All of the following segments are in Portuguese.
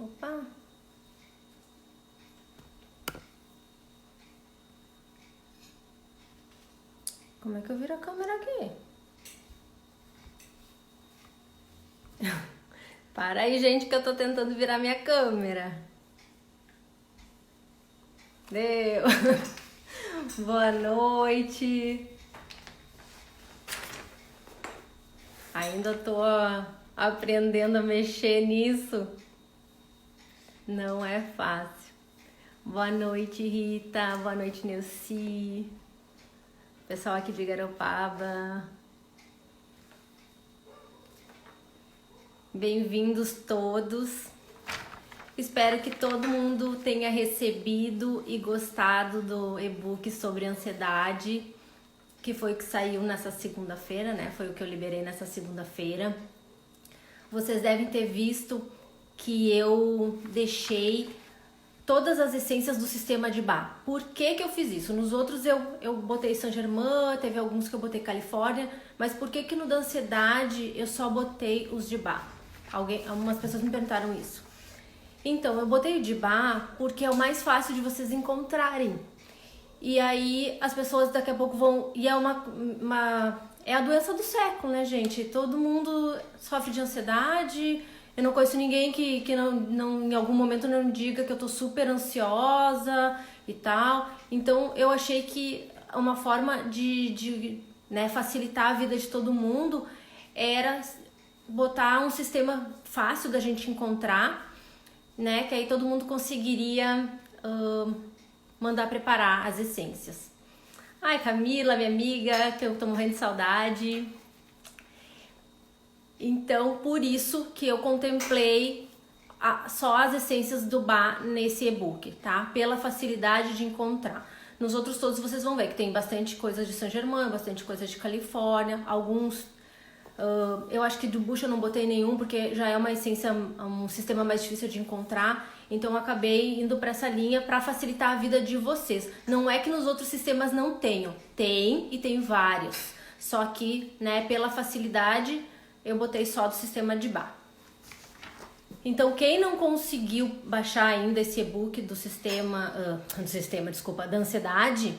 Opa! Como é que eu viro a câmera aqui? Para aí, gente, que eu tô tentando virar minha câmera. Deu! Boa noite! Ainda tô aprendendo a mexer nisso. Não é fácil. Boa noite, Rita. Boa noite, Neuci. Pessoal aqui de Garopaba. Bem-vindos todos. Espero que todo mundo tenha recebido e gostado do e-book sobre ansiedade, que foi o que saiu nessa segunda-feira, né? Foi o que eu liberei nessa segunda-feira. Vocês devem ter visto que eu deixei todas as essências do sistema de Bach. Por que que eu fiz isso? Nos outros eu botei Saint-Germain, teve alguns que eu botei Califórnia, mas por que que no da ansiedade eu só botei os de Bach? Algumas pessoas me perguntaram isso. Então, eu botei o de Bach porque é o mais fácil de vocês encontrarem. E aí as pessoas daqui a pouco vão... E é é a doença do século, né, gente? Todo mundo sofre de ansiedade. Eu não conheço ninguém que não em algum momento não diga que eu tô super ansiosa e tal. Então, eu achei que uma forma de né, facilitar a vida de todo mundo era botar um sistema fácil da gente encontrar, né? Que aí todo mundo conseguiria mandar preparar as essências. Ai, Camila, minha amiga, que eu tô morrendo de saudade. Então, por isso que eu contemplei só as essências do Bach nesse e-book, tá? Pela facilidade de encontrar. Nos outros todos vocês vão ver que tem bastante coisa de Saint-Germain, bastante coisa de Califórnia, alguns... eu acho que do Bush eu não botei nenhum, porque já é uma essência, um sistema mais difícil de encontrar. Então eu acabei indo para essa linha para facilitar a vida de vocês. Não é que nos outros sistemas não tenham. Tem e tem vários. Só que, né, pela facilidade, eu botei só do sistema de Bach. Então quem não conseguiu baixar ainda esse e-book do da ansiedade,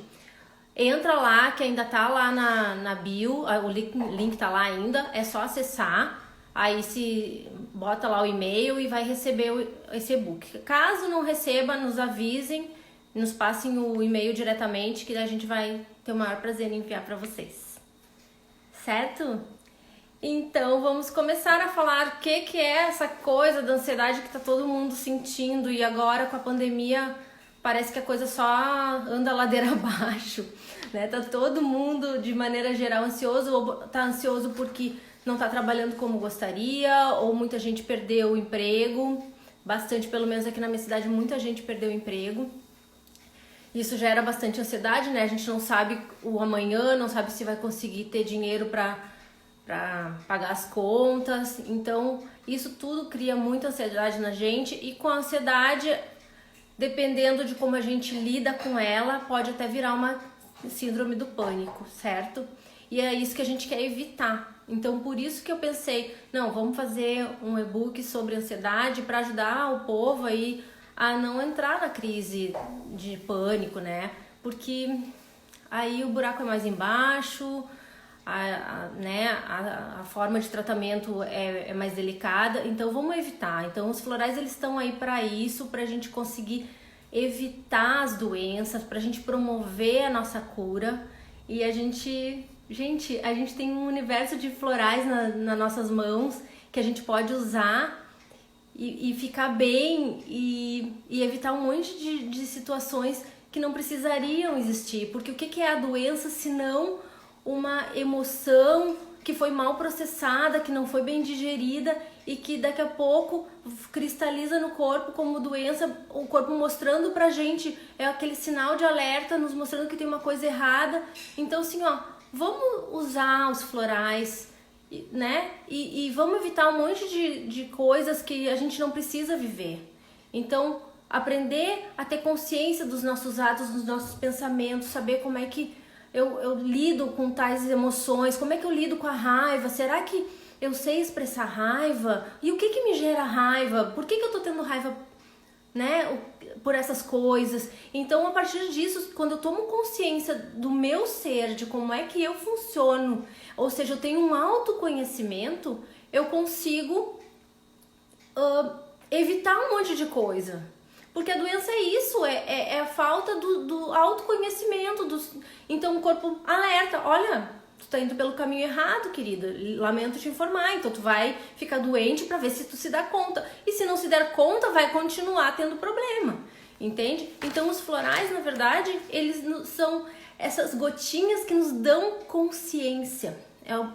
entra lá, que ainda tá lá na bio, o link tá lá ainda, é só acessar, aí se bota lá o e-mail e vai receber esse e-book. Caso não receba, nos avisem, nos passem o e-mail diretamente, que a gente vai ter o maior prazer em enviar para vocês. Certo? Então vamos começar a falar o que é essa coisa da ansiedade que tá todo mundo sentindo, e agora com a pandemia parece que a coisa só anda ladeira abaixo, né? Tá todo mundo, de maneira geral, ansioso, ou tá ansioso porque não tá trabalhando como gostaria, ou muita gente perdeu o emprego, bastante, pelo menos aqui na minha cidade, muita gente perdeu o emprego. Isso gera bastante ansiedade, né? A gente não sabe o amanhã, não sabe se vai conseguir ter dinheiro para pagar as contas. Então, isso tudo cria muita ansiedade na gente, e com a ansiedade, dependendo de como a gente lida com ela, pode até virar uma síndrome do pânico, certo? E é isso que a gente quer evitar. Então, por isso que eu pensei, não, vamos fazer um e-book sobre ansiedade para ajudar o povo aí a não entrar na crise de pânico, né? Porque aí o buraco é mais embaixo, a forma de tratamento é mais delicada, então vamos evitar. Então os florais, eles estão aí para isso, para a gente conseguir evitar as doenças, para a gente promover a nossa cura. E a gente tem um universo de florais nas nossas mãos que a gente pode usar e ficar bem e evitar um monte de situações que não precisariam existir. Porque o que é a doença se não uma emoção que foi mal processada, que não foi bem digerida e que daqui a pouco cristaliza no corpo como doença, o corpo mostrando pra gente, é aquele sinal de alerta, nos mostrando que tem uma coisa errada. Então assim, ó, vamos usar os florais, né? E vamos evitar um monte de coisas que a gente não precisa viver. Então, aprender a ter consciência dos nossos atos, dos nossos pensamentos, saber como é que eu lido com tais emoções, como é que eu lido com a raiva, será que eu sei expressar raiva, e o que que me gera raiva? Por que que eu tô tendo raiva, né, por essas coisas? Então, a partir disso, quando eu tomo consciência do meu ser, de como é que eu funciono, ou seja, eu tenho um autoconhecimento, eu consigo evitar um monte de coisa. Porque a doença é isso, é a falta do autoconhecimento. Então o corpo alerta, olha, tu tá indo pelo caminho errado, querida, lamento te informar. Então tu vai ficar doente pra ver se tu se dá conta. E se não se der conta, vai continuar tendo problema, entende? Então os florais, na verdade, eles são essas gotinhas que nos dão consciência.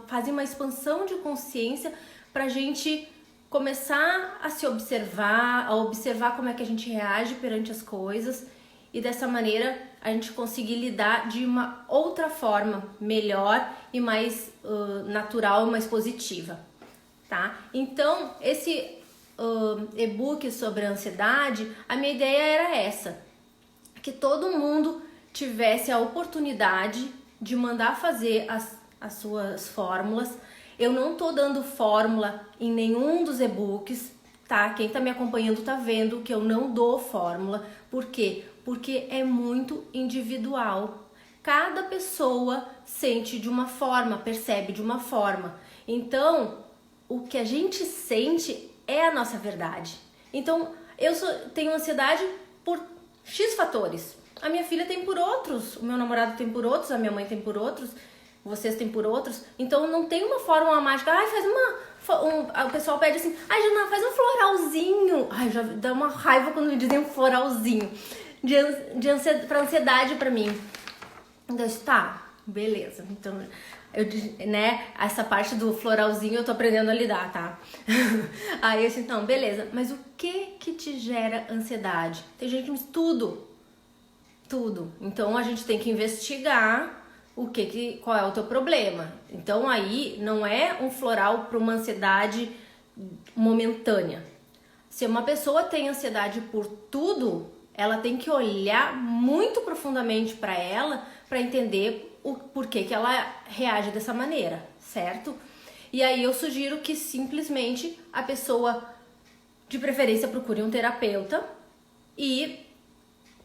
Fazem uma expansão de consciência pra gente começar a se observar, a observar como é que a gente reage perante as coisas e dessa maneira a gente conseguir lidar de uma outra forma, melhor e mais natural, mais positiva, tá? Então, esse e-book sobre a ansiedade, a minha ideia era essa, que todo mundo tivesse a oportunidade de mandar fazer as suas fórmulas. Eu não tô dando fórmula em nenhum dos e-books, tá? Quem tá me acompanhando tá vendo que eu não dou fórmula. Por quê? Porque é muito individual. Cada pessoa sente de uma forma, percebe de uma forma. Então, o que a gente sente é a nossa verdade. Então, tenho ansiedade por X fatores. A minha filha tem por outros, o meu namorado tem por outros, a minha mãe tem por outros, vocês têm por outros. Então não tem uma fórmula mágica. Ai, o pessoal pede assim, ai, Jana, faz um floralzinho. Ai, já dá uma raiva quando me dizem um floralzinho pra ansiedade pra mim. Então eu disse, tá, beleza. Então, né, essa parte do floralzinho eu tô aprendendo a lidar, tá? Aí eu disse, não, beleza. Mas o que te gera ansiedade? Tem gente que diz tudo. Então a gente tem que investigar qual é o teu problema. Então aí não é um floral para uma ansiedade momentânea. Se uma pessoa tem ansiedade por tudo, ela tem que olhar muito profundamente para ela para entender o porquê que ela reage dessa maneira, certo? E aí eu sugiro que simplesmente a pessoa, de preferência, procure um terapeuta e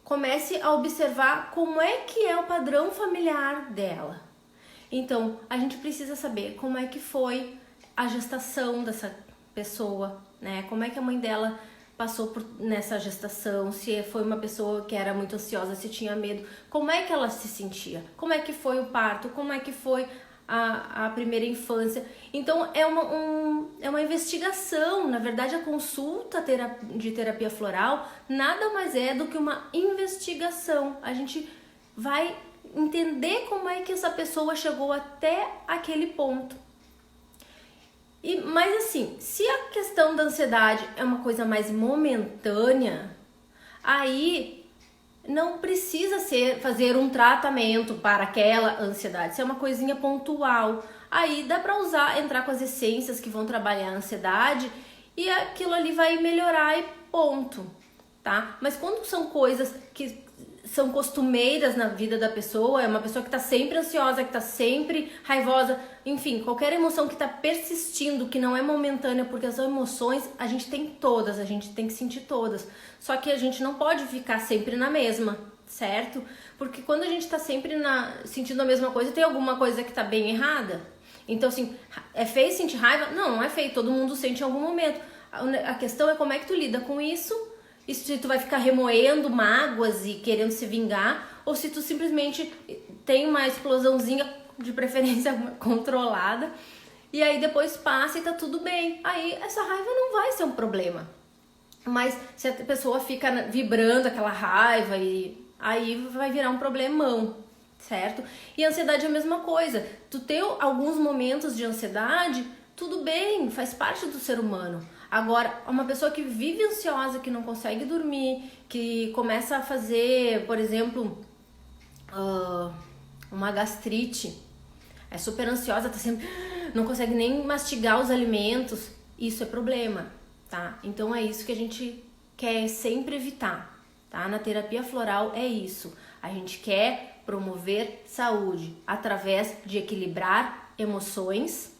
comece a observar como é que é o padrão familiar dela. Então, a gente precisa saber como é que foi a gestação dessa pessoa, né? Como é que a mãe dela passou nessa gestação, se foi uma pessoa que era muito ansiosa, se tinha medo, como é que ela se sentia, como é que foi o parto, como é que foi a primeira infância. Então é uma investigação. Na verdade, a consulta de terapia floral nada mais é do que uma investigação. A gente vai entender como é que essa pessoa chegou até aquele ponto. Mas assim, se a questão da ansiedade é uma coisa mais momentânea, aí não precisa fazer um tratamento para aquela ansiedade. Se é uma coisinha pontual, aí dá para entrar com as essências que vão trabalhar a ansiedade e aquilo ali vai melhorar e ponto, tá? Mas quando são coisas que são costumeiras na vida da pessoa, é uma pessoa que tá sempre ansiosa, que tá sempre raivosa, enfim, qualquer emoção que tá persistindo, que não é momentânea, porque as emoções a gente tem todas, a gente tem que sentir todas, só que a gente não pode ficar sempre na mesma, certo? Porque quando a gente tá sempre sentindo a mesma coisa, tem alguma coisa que tá bem errada. Então assim, é feio sentir raiva? Não é feio, todo mundo sente em algum momento. A questão é como é que tu lida com isso. E se tu vai ficar remoendo mágoas e querendo se vingar, ou se tu simplesmente tem uma explosãozinha, de preferência controlada, e aí depois passa e tá tudo bem. Aí essa raiva não vai ser um problema. Mas se a pessoa fica vibrando aquela raiva, aí vai virar um problemão, certo? E a ansiedade é a mesma coisa. Tu ter alguns momentos de ansiedade, tudo bem, faz parte do ser humano. Agora, uma pessoa que vive ansiosa, que não consegue dormir, que começa a fazer, por exemplo, uma gastrite, é super ansiosa, tá sempre, não consegue nem mastigar os alimentos, isso é problema, tá? Então é isso que a gente quer sempre evitar, tá? Na terapia floral é isso, a gente quer promover saúde através de equilibrar emoções,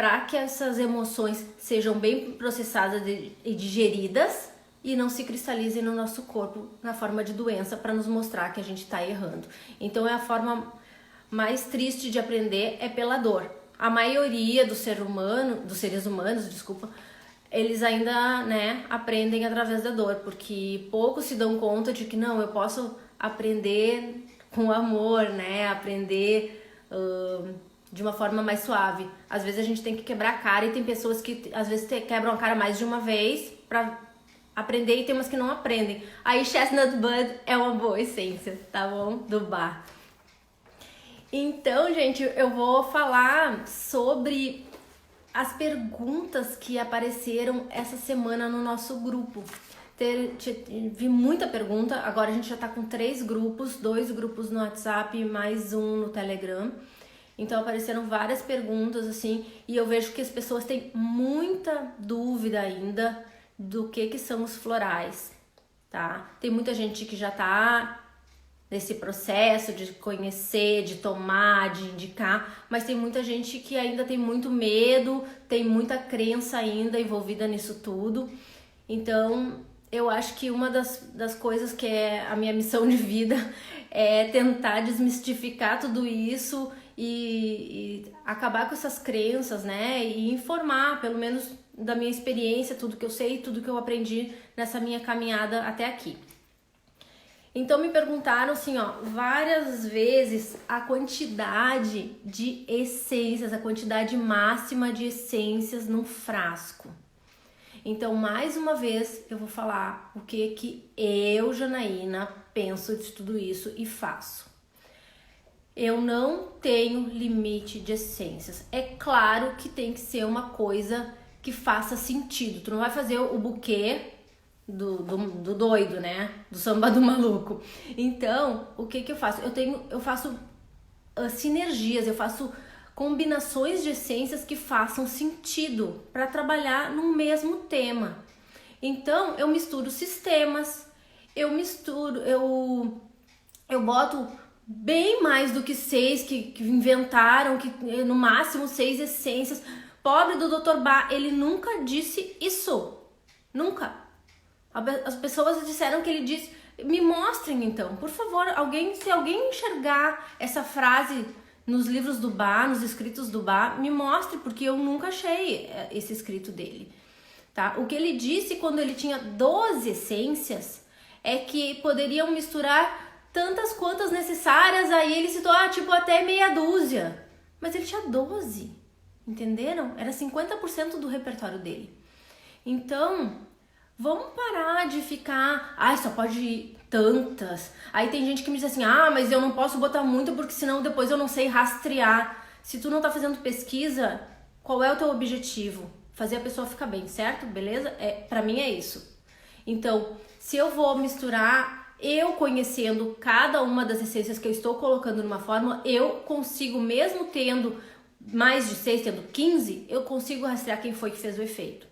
para que essas emoções sejam bem processadas e digeridas e não se cristalizem no nosso corpo na forma de doença para nos mostrar que a gente está errando. Então é a forma mais triste de aprender é pela dor. A maioria dos seres humanos, eles ainda, né, aprendem através da dor, porque poucos se dão conta de que não, eu posso aprender com amor, né, aprender de uma forma mais suave. Às vezes a gente tem que quebrar a cara e tem pessoas que às vezes quebram a cara mais de uma vez pra aprender e tem umas que não aprendem. Aí Chestnut Bud é uma boa essência, tá bom? Do bar. Então, gente, eu vou falar sobre as perguntas que apareceram essa semana no nosso grupo. Vi muita pergunta, agora a gente já tá com 3 grupos, 2 grupos no WhatsApp e mais um no Telegram. Então apareceram várias perguntas assim, e eu vejo que as pessoas têm muita dúvida ainda do que são os florais, tá? Tem muita gente que já tá nesse processo de conhecer, de tomar, de indicar, mas tem muita gente que ainda tem muito medo, tem muita crença ainda envolvida nisso tudo. Então, eu acho que uma das coisas que é a minha missão de vida é tentar desmistificar tudo isso e acabar com essas crenças, né? E informar, pelo menos da minha experiência, tudo que eu sei, tudo que eu aprendi nessa minha caminhada até aqui. Então me perguntaram assim, ó, várias vezes a quantidade de essências, a quantidade máxima de essências num frasco. Então, mais uma vez, eu vou falar o que eu, Janaína, penso de tudo isso e faço. Eu não tenho limite de essências. É claro que tem que ser uma coisa que faça sentido. Tu não vai fazer o buquê do doido, né? Do samba do maluco. Então, o que eu faço? Eu faço sinergias, eu faço combinações de essências que façam sentido para trabalhar no mesmo tema. Então, eu misturo sistemas, eu boto bem mais do que 6 que inventaram, que no máximo 6 essências. Pobre do Dr. Bach, ele nunca disse isso. Nunca. As pessoas disseram que ele disse. Me mostrem então, por favor, se alguém enxergar essa frase nos livros do Bach, nos escritos do Bach, me mostre, porque eu nunca achei esse escrito dele, tá? O que ele disse quando ele tinha 12 essências é que poderiam misturar tantas quantas necessárias, aí ele citou, até meia dúzia, mas ele tinha 12, entenderam? Era 50% do repertório dele. Então, vamos parar de ficar, só pode ir tantas. Aí tem gente que me diz assim, mas eu não posso botar muito porque senão depois eu não sei rastrear. Se tu não tá fazendo pesquisa, qual é o teu objetivo? Fazer a pessoa ficar bem, certo? Beleza? Pra mim é isso. Então, se eu vou misturar, eu conhecendo cada uma das essências que eu estou colocando numa fórmula, eu consigo, mesmo tendo mais de 6, tendo 15, eu consigo rastrear quem foi que fez o efeito.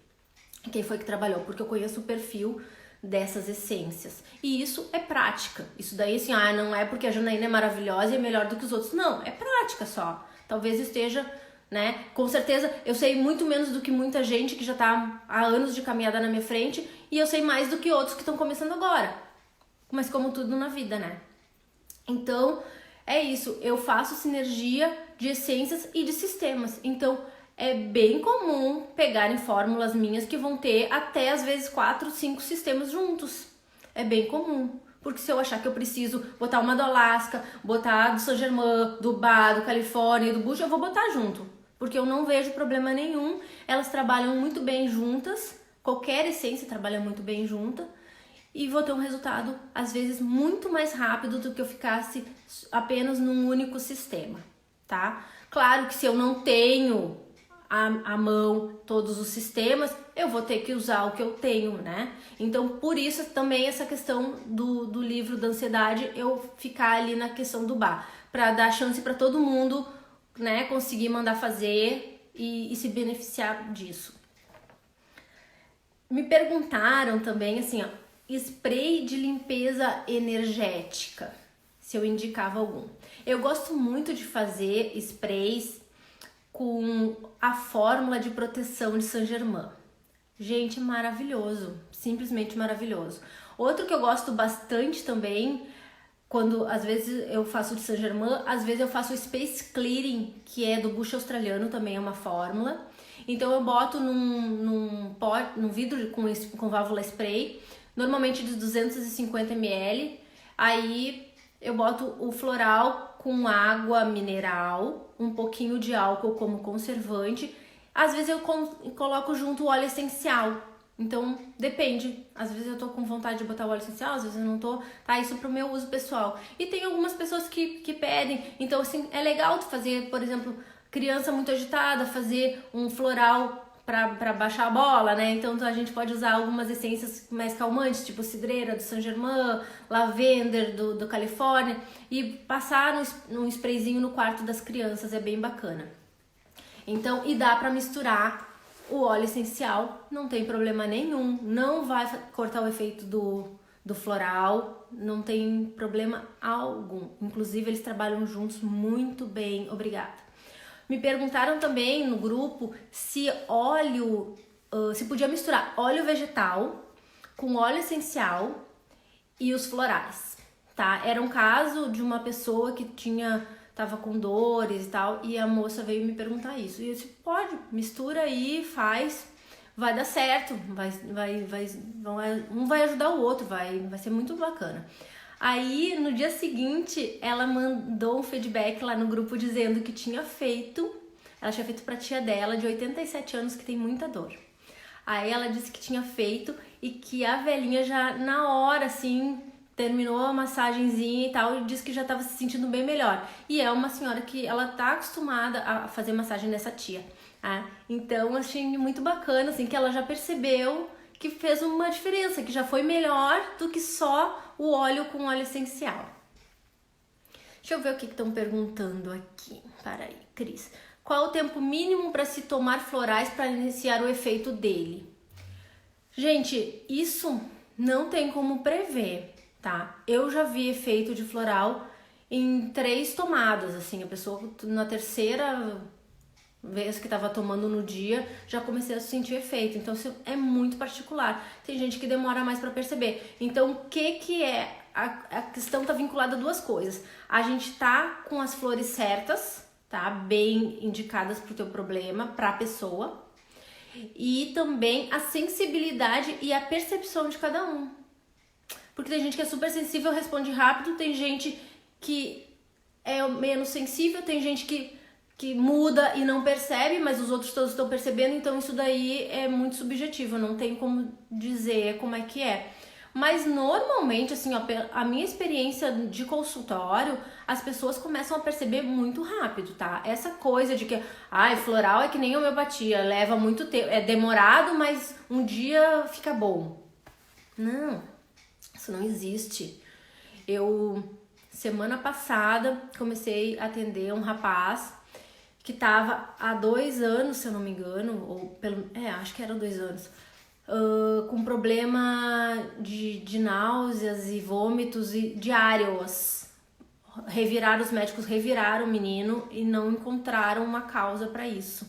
Quem foi que trabalhou, porque eu conheço o perfil dessas essências. E isso é prática. Isso daí, assim, não é porque a Janaína é maravilhosa e é melhor do que os outros. Não, é prática só. Talvez esteja, né? Com certeza, eu sei muito menos do que muita gente que já tá há anos de caminhada na minha frente e eu sei mais do que outros que estão começando agora. Mas como tudo na vida, né? Então, é isso. Eu faço sinergia de essências e de sistemas. Então, é bem comum pegarem fórmulas minhas que vão ter até às vezes 4, 5 sistemas juntos. É bem comum. Porque se eu achar que eu preciso botar uma do Alasca, botar do Saint Germain, do Bach, do Califórnia e do Bush, eu vou botar junto. Porque eu não vejo problema nenhum. Elas trabalham muito bem juntas. Qualquer essência trabalha muito bem junta. E vou ter um resultado, às vezes, muito mais rápido do que eu ficasse apenas num único sistema, tá? Claro que se eu não tenho à mão todos os sistemas, eu vou ter que usar o que eu tenho, né? Então, por isso também essa questão do livro da ansiedade, eu ficar ali na questão do Bach, para dar chance para todo mundo, né, conseguir mandar fazer e se beneficiar disso. Me perguntaram também, assim, spray de limpeza energética, se eu indicava algum. Eu gosto muito de fazer sprays com a fórmula de proteção de Saint-Germain. Gente, maravilhoso, simplesmente maravilhoso. Outro que eu gosto bastante também, quando às vezes eu faço de Saint-Germain, às vezes eu faço o Space Clearing, que é do Bush australiano, também é uma fórmula. Então eu boto num vidro com válvula spray, normalmente de 250 ml, aí eu boto o floral com água mineral, um pouquinho de álcool como conservante. Às vezes eu coloco junto o óleo essencial. Então, depende. Às vezes eu tô com vontade de botar o óleo essencial, às vezes eu não tô. Tá, isso pro meu uso pessoal. E tem algumas pessoas que pedem. Então, assim, é legal tu fazer, por exemplo, criança muito agitada, fazer um floral pra baixar a bola, né? Então a gente pode usar algumas essências mais calmantes, tipo cidreira do Saint-Germain, lavender do Califórnia, e passar num sprayzinho no quarto das crianças, é bem bacana. Então, e dá pra misturar o óleo essencial, não tem problema nenhum, não vai cortar o efeito do floral, não tem problema algum. Inclusive, eles trabalham juntos muito bem, obrigada. Me perguntaram também no grupo se se podia misturar óleo vegetal com óleo essencial e os florais, tá? Era um caso de uma pessoa que tava com dores e tal, e a moça veio me perguntar isso. E eu disse, pode, mistura aí, faz, vai dar certo, um vai ajudar o outro, vai ser muito bacana. Aí, no dia seguinte, ela mandou um feedback lá no grupo dizendo que ela tinha feito pra tia dela, de 87 anos, que tem muita dor. Aí ela disse que tinha feito e que a velhinha já, na hora, assim, terminou a massagenzinha e tal, e disse que já tava se sentindo bem melhor. E é uma senhora que ela tá acostumada a fazer massagem dessa tia. Tá? Então, achei muito bacana, assim, que ela já percebeu que fez uma diferença, que já foi melhor do que só o óleo com óleo essencial. Deixa eu ver o que estão perguntando aqui. Para aí, Cris. Qual o tempo mínimo para se tomar florais para iniciar o efeito dele? Gente, isso não tem como prever, tá? Eu já vi efeito de floral em 3 tomadas, assim, a pessoa na terceira vez que estava tomando no dia, já comecei a sentir efeito. Então, isso é muito particular. Tem gente que demora mais para perceber. Então, o que é? A questão tá vinculada a 2 coisas. A gente tá com as flores certas, tá? Bem indicadas pro teu problema, pra pessoa. E também a sensibilidade e a percepção de cada um. Porque tem gente que é super sensível, responde rápido. Tem gente que é menos sensível. Tem gente que muda e não percebe, mas os outros todos estão percebendo, então isso daí é muito subjetivo, não tem como dizer como é que é. Mas normalmente, assim, ó, a minha experiência de consultório, as pessoas começam a perceber muito rápido, tá? Essa coisa de que, floral é que nem homeopatia, leva muito tempo, é demorado, mas um dia fica bom. Não, isso não existe. Semana passada, comecei a atender um rapaz que tava há 2 anos, se eu não me engano, acho que eram 2 anos, com problema de náuseas e vômitos diários. Os médicos reviraram o menino e não encontraram uma causa para isso.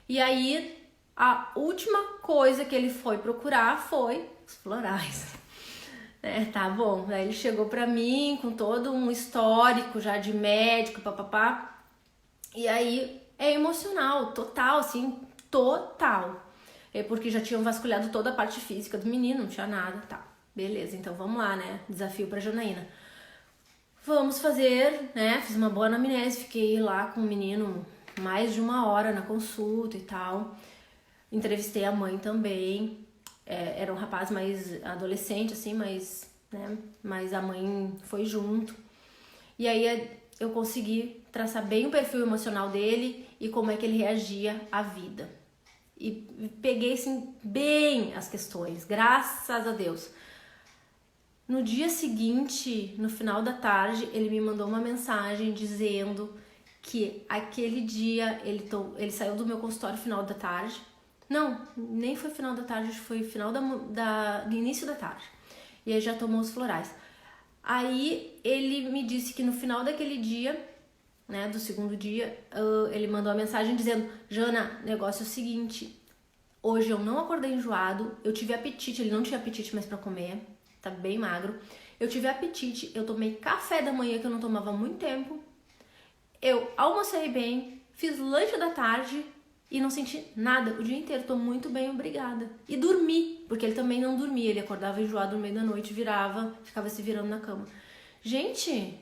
E aí, a última coisa que ele foi procurar foi os florais. Tá bom, daí ele chegou pra mim com todo um histórico já de médico, papapá. E aí é emocional, total, assim, total. É porque já tinham vasculhado toda a parte física do menino, não tinha nada, tá. Beleza, então vamos lá, né? Desafio pra Janaína. Vamos fazer, né? Fiz uma boa anamnese, fiquei lá com o menino mais de 1 hora na consulta e tal. Entrevistei a mãe também. Era um rapaz mais adolescente, assim, mas a mãe foi junto. E aí eu consegui traçar bem o perfil emocional dele e como é que ele reagia à vida. E peguei, assim, bem as questões, graças a Deus. No dia seguinte, no final da tarde, ele me mandou uma mensagem dizendo que aquele dia ele saiu do meu consultório final da tarde. Não, nem foi final da tarde, foi final do início da tarde. E aí já tomou os florais. Aí ele me disse que no final daquele dia né, do segundo dia, ele mandou uma mensagem dizendo: Jana, negócio é o seguinte, hoje eu não acordei enjoado, eu tive apetite, ele não tinha apetite mais pra comer, tá bem magro, eu tive apetite, eu tomei café da manhã que eu não tomava há muito tempo, eu almocei bem, fiz lanche da tarde e não senti nada o dia inteiro, tô muito bem, obrigada. E dormi, porque ele também não dormia, ele acordava enjoado no meio da noite, virava, ficava se virando na cama. Gente,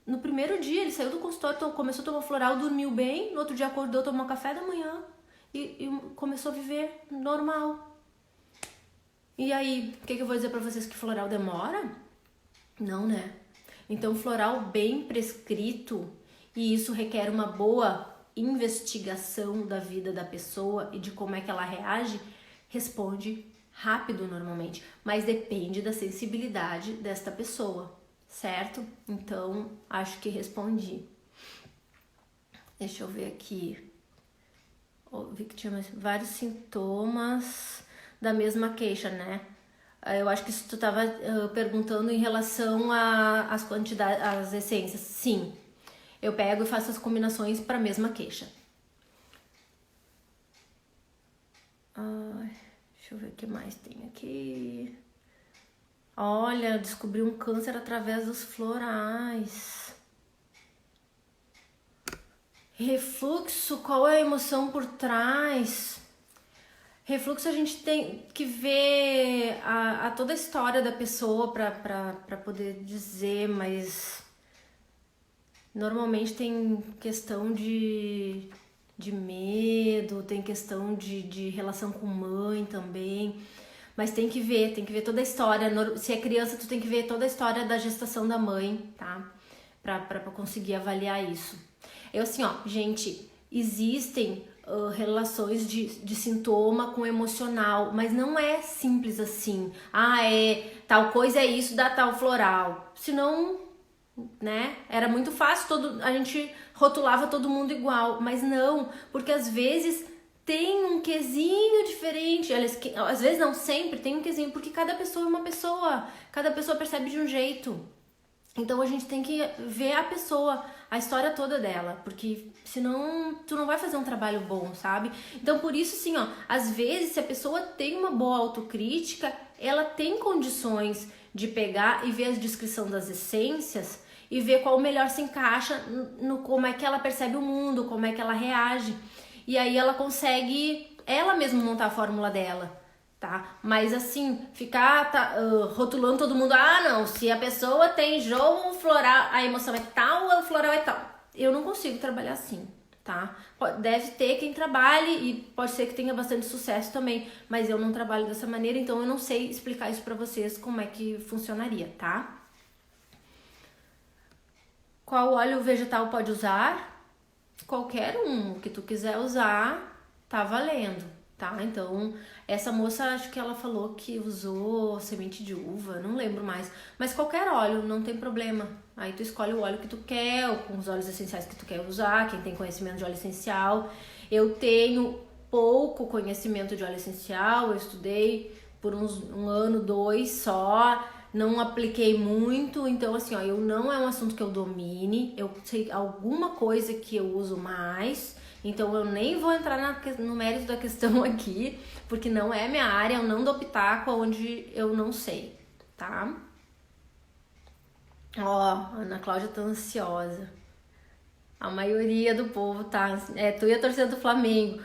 no primeiro dia ele saiu do consultório, começou a tomar floral, dormiu bem, no outro dia acordou, tomou café da manhã e começou a viver normal. E aí, o que eu vou dizer pra vocês? Que floral demora? Não, né? Então, floral bem prescrito, e isso requer uma boa investigação da vida da pessoa e de como é que ela reage, responde rápido normalmente, mas depende da sensibilidade desta pessoa, certo? Então, acho que respondi. Deixa eu ver aqui. Vi que tinha vários sintomas da mesma queixa, né? Eu acho que isso tu tava perguntando em relação às quantidades, às essências. Sim, eu pego e faço as combinações para a mesma queixa. Deixa eu ver o que mais tem aqui. Olha, descobri um câncer através dos florais. Refluxo, qual é a emoção por trás? Refluxo a gente tem que ver a toda a história da pessoa para poder dizer, mas normalmente tem questão de medo, tem questão de relação com mãe também, mas tem que ver toda a história. Se é criança, tu tem que ver toda a história da gestação da mãe, tá? Pra conseguir avaliar isso. Eu assim, ó, gente, existem relações de sintoma com emocional, mas não é simples assim. Tal coisa é isso, dá tal floral. Senão, né, era muito fácil, a gente rotulava todo mundo igual, mas não, porque às vezes tem um quesinho diferente, às vezes não sempre tem um quesinho, porque cada pessoa é uma pessoa, cada pessoa percebe de um jeito. Então a gente tem que ver a pessoa, a história toda dela, porque senão tu não vai fazer um trabalho bom, sabe? Então por isso assim, ó, às vezes se a pessoa tem uma boa autocrítica, ela tem condições de pegar e ver a descrição das essências e ver qual melhor se encaixa no como é que ela percebe o mundo, como é que ela reage. E aí ela consegue ela mesma montar a fórmula dela. Tá? Mas assim, ficar rotulando todo mundo, não, se a pessoa tem enjoo floral, a emoção é tal, o floral é tal. Eu não consigo trabalhar assim, tá? Deve ter quem trabalhe e pode ser que tenha bastante sucesso também, mas eu não trabalho dessa maneira, então eu não sei explicar isso pra vocês como é que funcionaria, tá? Qual óleo vegetal pode usar? Qualquer um que tu quiser usar, tá valendo, tá? Então, essa moça, acho que ela falou que usou semente de uva, não lembro mais. Mas qualquer óleo, não tem problema. Aí tu escolhe o óleo que tu quer, ou com os óleos essenciais que tu quer usar, quem tem conhecimento de óleo essencial. Eu tenho pouco conhecimento de óleo essencial, eu estudei por um ano, 2 só, não apliquei muito, então assim, ó, não é um assunto que eu domine, eu sei alguma coisa que eu uso mais, então eu nem vou entrar no mérito da questão aqui, porque não é minha área, eu não dou pitaco onde eu não sei, tá? Ó, a Ana Cláudia tá ansiosa. A maioria do povo tá, tu e a torcida do Flamengo.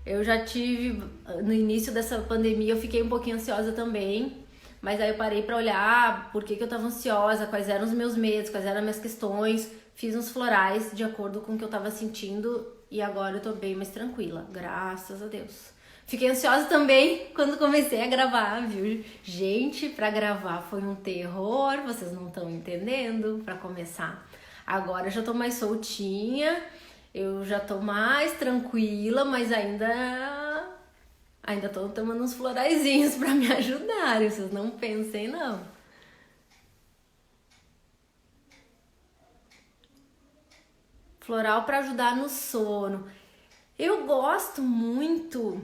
Eu já tive, no início dessa pandemia, eu fiquei um pouquinho ansiosa também, mas aí eu parei pra olhar por que eu tava ansiosa, quais eram os meus medos, quais eram as minhas questões, fiz uns florais de acordo com o que eu tava sentindo e agora eu tô bem mais tranquila, graças a Deus. Fiquei ansiosa também quando comecei a gravar, viu? Gente, pra gravar foi um terror, vocês não estão entendendo, pra começar. Agora eu já tô mais soltinha, eu já tô mais tranquila, mas ainda tô tomando uns floraizinhos pra me ajudarem, vocês não pensem não. Floral pra ajudar no sono. Eu gosto muito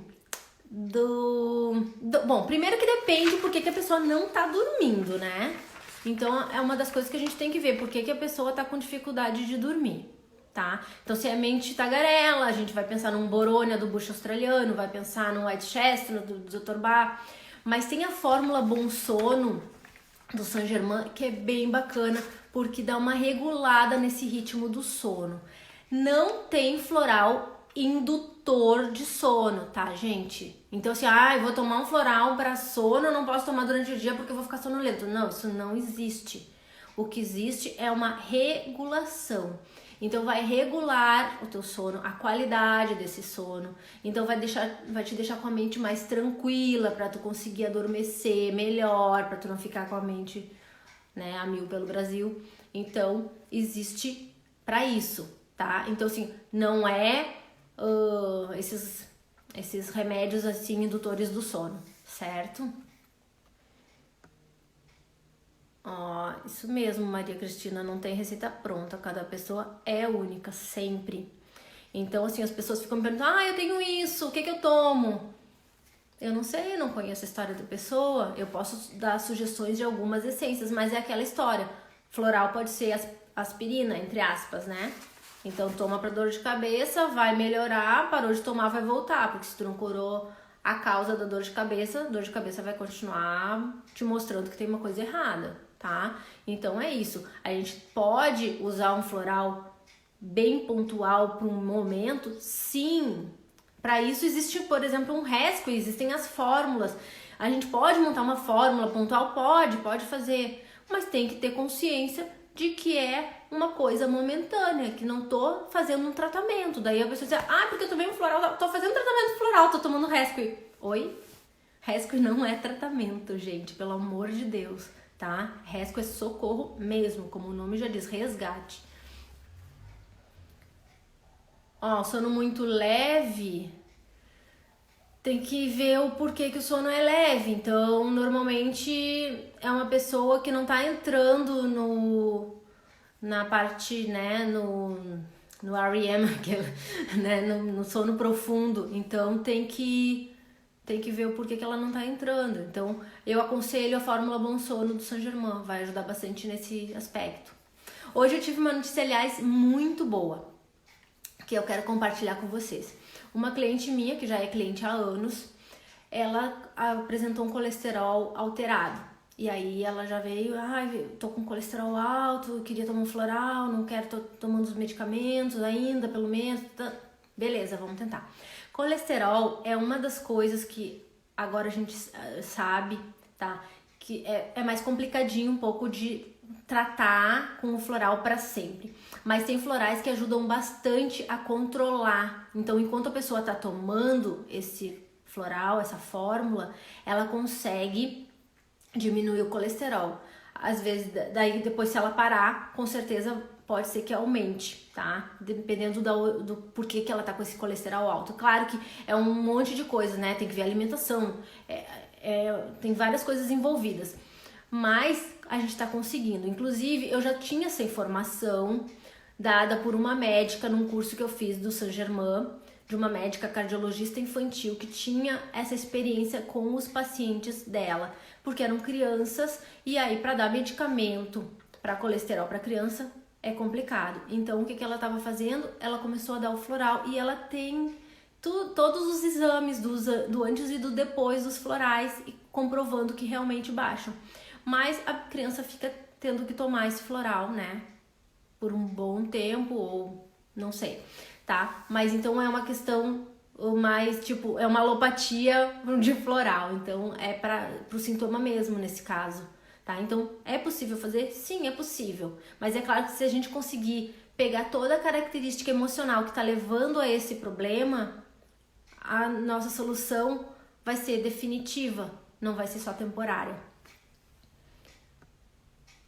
bom, primeiro que depende porque que a pessoa não tá dormindo, né? Então é uma das coisas que a gente tem que ver, por que a pessoa tá com dificuldade de dormir, tá? Então se é mente tagarela, a gente vai pensar num Borônia do bucho australiano, vai pensar num White Chestnut do Dr. Bach, mas tem a fórmula Bom Sono do Saint Germain, que é bem bacana, porque dá uma regulada nesse ritmo do sono. Não tem floral indutor de sono, tá, gente? Então, assim, eu vou tomar um floral para sono, eu não posso tomar durante o dia porque eu vou ficar sonolento. Não, isso não existe. O que existe é uma regulação. Então, vai regular o teu sono, a qualidade desse sono. Então, vai te deixar com a mente mais tranquila para tu conseguir adormecer melhor, para tu não ficar com a mente, né, a mil pelo Brasil. Então, existe para isso, tá? Então, assim, não é esses remédios, assim, indutores do sono, certo? Isso mesmo, Maria Cristina, não tem receita pronta, cada pessoa é única, sempre. Então, assim, as pessoas ficam me perguntando, eu tenho isso, o que eu tomo? Eu não sei, não conheço a história da pessoa, eu posso dar sugestões de algumas essências, mas é aquela história. Floral pode ser aspirina, entre aspas, né? Então toma pra dor de cabeça, vai melhorar, parou de tomar, vai voltar, porque se tu não curou a causa da dor de cabeça vai continuar te mostrando que tem uma coisa errada, tá? Então é isso, a gente pode usar um floral bem pontual para um momento, sim. Para isso existe, por exemplo, um rescue, existem as fórmulas. A gente pode montar uma fórmula pontual? Pode fazer, mas tem que ter consciência de que é uma coisa momentânea, que não tô fazendo um tratamento. Daí a pessoa diz, porque eu tomei um floral, tô fazendo tratamento floral, tô tomando rescue. Oi? Rescue não é tratamento, gente, pelo amor de Deus, tá? Rescue é socorro mesmo, como o nome já diz, resgate. Sono muito leve, tem que ver o porquê que o sono é leve. Então, normalmente é uma pessoa que não tá entrando na parte, né, no REM, né, no sono profundo. Então, tem que ver o porquê que ela não tá entrando. Então, eu aconselho a fórmula Bom Sono do Saint Germain, vai ajudar bastante nesse aspecto. Hoje eu tive uma notícia, aliás, muito boa, que eu quero compartilhar com vocês. Uma cliente minha, que já é cliente há anos, ela apresentou um colesterol alterado. E aí ela já veio, tô com colesterol alto, queria tomar um floral, não quero, tô tomando os medicamentos ainda, pelo menos. Beleza, vamos tentar. Colesterol é uma das coisas que agora a gente sabe, tá? Que é mais complicadinho um pouco de tratar com o floral para sempre. Mas tem florais que ajudam bastante a controlar. Então, enquanto a pessoa tá tomando esse floral, essa fórmula, ela consegue diminuir o colesterol. Às vezes, daí depois se ela parar, com certeza pode ser que aumente, tá? Dependendo do porquê que ela tá com esse colesterol alto. Claro que é um monte de coisa, né? Tem que ver a alimentação, tem várias coisas envolvidas. Mas a gente tá conseguindo. Inclusive, eu já tinha essa informação dada por uma médica num curso que eu fiz do Saint Germain, de uma médica cardiologista infantil que tinha essa experiência com os pacientes dela, porque eram crianças e aí para dar medicamento para colesterol para criança é complicado. Então o que ela estava fazendo? Ela começou a dar o floral e ela tem todos os exames do antes e do depois dos florais e comprovando que realmente baixam. Mas a criança fica tendo que tomar esse floral, né? Por um bom tempo ou não sei, tá? Mas então é uma questão mais, tipo, é uma alopatia de floral. Então é pro sintoma mesmo nesse caso, tá? Então é possível fazer? Sim, é possível. Mas é claro que se a gente conseguir pegar toda a característica emocional que tá levando a esse problema, a nossa solução vai ser definitiva, não vai ser só temporária.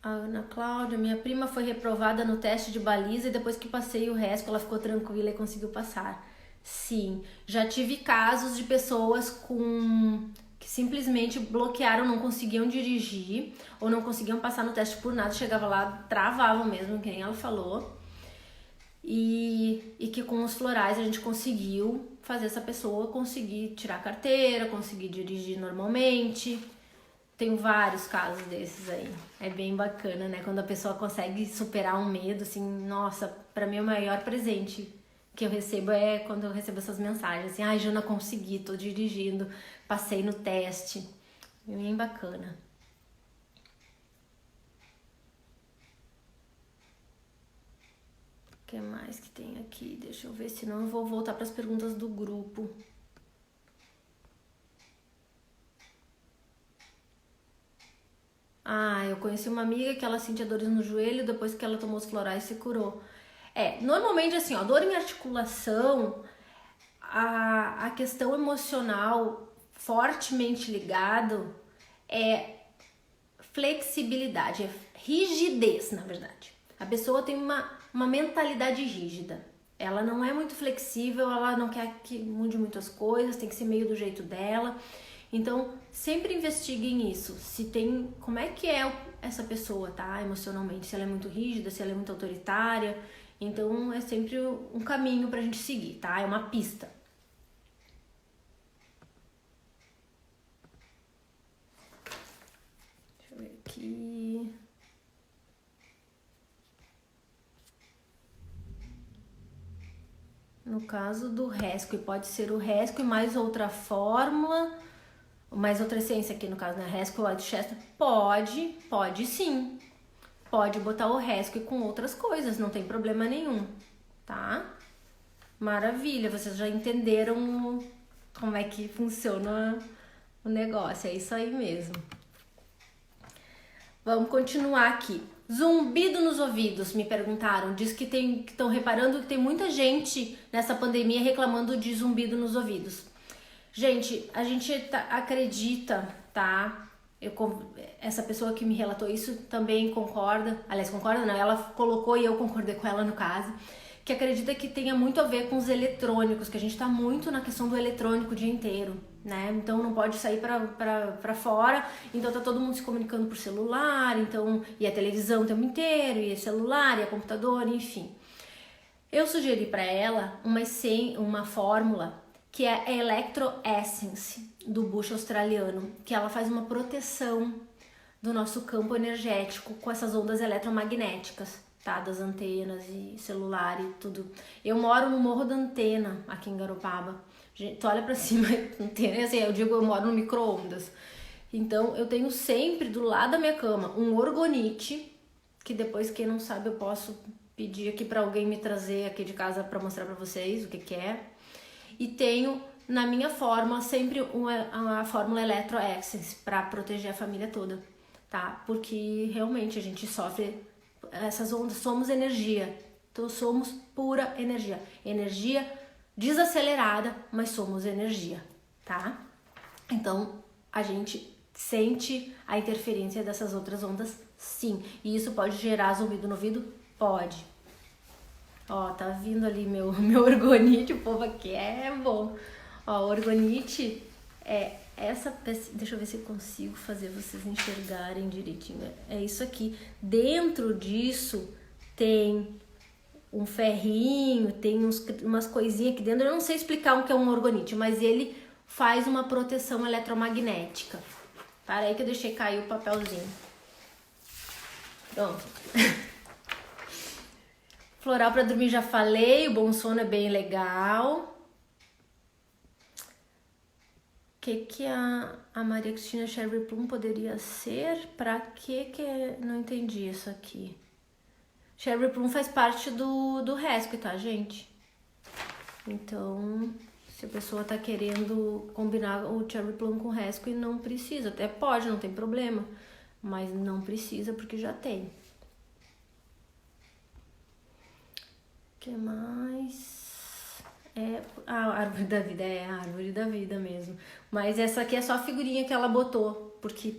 A Ana Cláudia, minha prima foi reprovada no teste de baliza e depois que passei o resto ela ficou tranquila e conseguiu passar. Sim, já tive casos de pessoas que simplesmente bloquearam, não conseguiam dirigir ou não conseguiam passar no teste por nada, chegava lá, travavam mesmo, que nem ela falou. E que com os florais a gente conseguiu fazer essa pessoa conseguir tirar a carteira, conseguir dirigir normalmente. tenho vários casos desses aí. É bem bacana, né? Quando a pessoa consegue superar um medo, assim, nossa, pra mim é o maior presente que eu recebo é quando eu recebo essas mensagens, assim, ai, Jana, consegui, tô dirigindo, passei no teste. É bem bacana. O que mais que tem aqui? Deixa eu ver, senão eu vou voltar para as perguntas do grupo. Ah, eu conheci uma amiga que ela sentia dores no joelho, depois que ela tomou os florais se curou. Normalmente assim, ó, dor em articulação, a questão emocional fortemente ligado é flexibilidade, é rigidez, na verdade. A pessoa tem uma mentalidade rígida. Ela não é muito flexível, ela não quer que mude muitas coisas, tem que ser meio do jeito dela. Então, sempre investiguem isso. Se tem, como é que é essa pessoa, tá? Emocionalmente, se ela é muito rígida, se ela é muito autoritária. Então, é sempre um caminho pra gente seguir, tá? É uma pista. Deixa eu ver aqui. No caso do Rescue, pode ser o Rescue mais outra fórmula, mais outra essência aqui no caso, né? Rescue White Chester. Pode sim. Pode botar o Rescue com outras coisas, não tem problema nenhum, tá? Maravilha, vocês já entenderam como é que funciona o negócio, é isso aí mesmo. Vamos continuar aqui. Zumbido nos ouvidos, me perguntaram. Diz que estão reparando que tem muita gente nessa pandemia reclamando de zumbido nos ouvidos. Gente, a gente acredita, tá? Essa pessoa que me relatou isso também concorda. Aliás, concorda não, ela colocou e eu concordei com ela no caso. Que acredita que tenha muito a ver com os eletrônicos, que a gente tá muito na questão do eletrônico o dia inteiro, né? Então não pode sair pra fora, então tá todo mundo se comunicando por celular, então, e a televisão o tempo inteiro, e celular, e a computador, enfim. Eu sugeri pra ela uma fórmula que é a Electro Essence do Bush australiano, que ela faz uma proteção do nosso campo energético com essas ondas eletromagnéticas, tá? Das antenas e celular e tudo. Eu moro no Morro da Antena, aqui em Garopaba. Gente, tu olha pra cima, antena, assim, eu digo, eu moro no micro-ondas. Então, eu tenho sempre do lado da minha cama um orgonite, que depois, quem não sabe, eu posso pedir aqui pra alguém me trazer aqui de casa pra mostrar pra vocês o que é. E tenho na minha fórmula sempre a fórmula Electro Essence pra proteger a família toda, tá? Porque realmente a gente sofre essas ondas, somos energia, então somos pura energia, energia desacelerada, mas somos energia, tá? Então a gente sente a interferência dessas outras ondas, sim, e isso pode gerar zumbido no ouvido? Pode. Ó, tá vindo ali meu orgonite, o povo aqui é bom. Ó, o orgonite é essa, deixa eu ver se eu consigo fazer vocês enxergarem direitinho. É isso aqui. Dentro disso tem um ferrinho, tem umas coisinhas aqui dentro. Eu não sei explicar o que é um orgonite, mas ele faz uma proteção eletromagnética. Para aí que eu deixei cair o papelzinho. Pronto. Floral para dormir já falei, o bom sono é bem legal. O que a Maria Cristina Cherry Plum poderia ser? Pra que não entendi isso aqui. Cherry Plum faz parte do Rescue, tá, gente? Então, se a pessoa tá querendo combinar o Cherry Plum com o Rescue, não precisa. Até pode, não tem problema. Mas não precisa porque já tem. O que mais? A árvore da vida, é a árvore da vida mesmo. Mas essa aqui é só a figurinha que ela botou, porque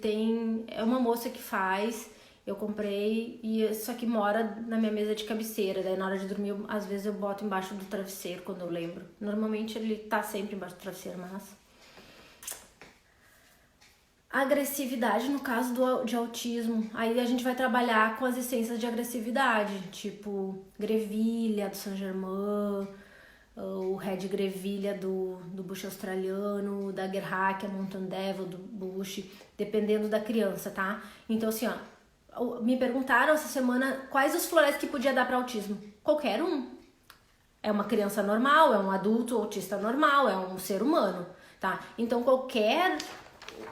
é uma moça que faz, eu comprei e isso aqui mora na minha mesa de cabeceira. Daí na hora de dormir, às vezes eu boto embaixo do travesseiro quando eu lembro. Normalmente ele tá sempre embaixo do travesseiro, mas... Agressividade no caso de autismo, aí a gente vai trabalhar com as essências de agressividade, tipo Grevillea do Saint Germain, o Red Grevillea do bush australiano, da Gerhardia, Mountain Devil do bush, dependendo da criança, tá? Então assim, ó, me perguntaram essa semana quais os florais que podia dar para autismo. Qualquer um. É uma criança normal, é um adulto autista normal, é um ser humano, tá? Então qualquer...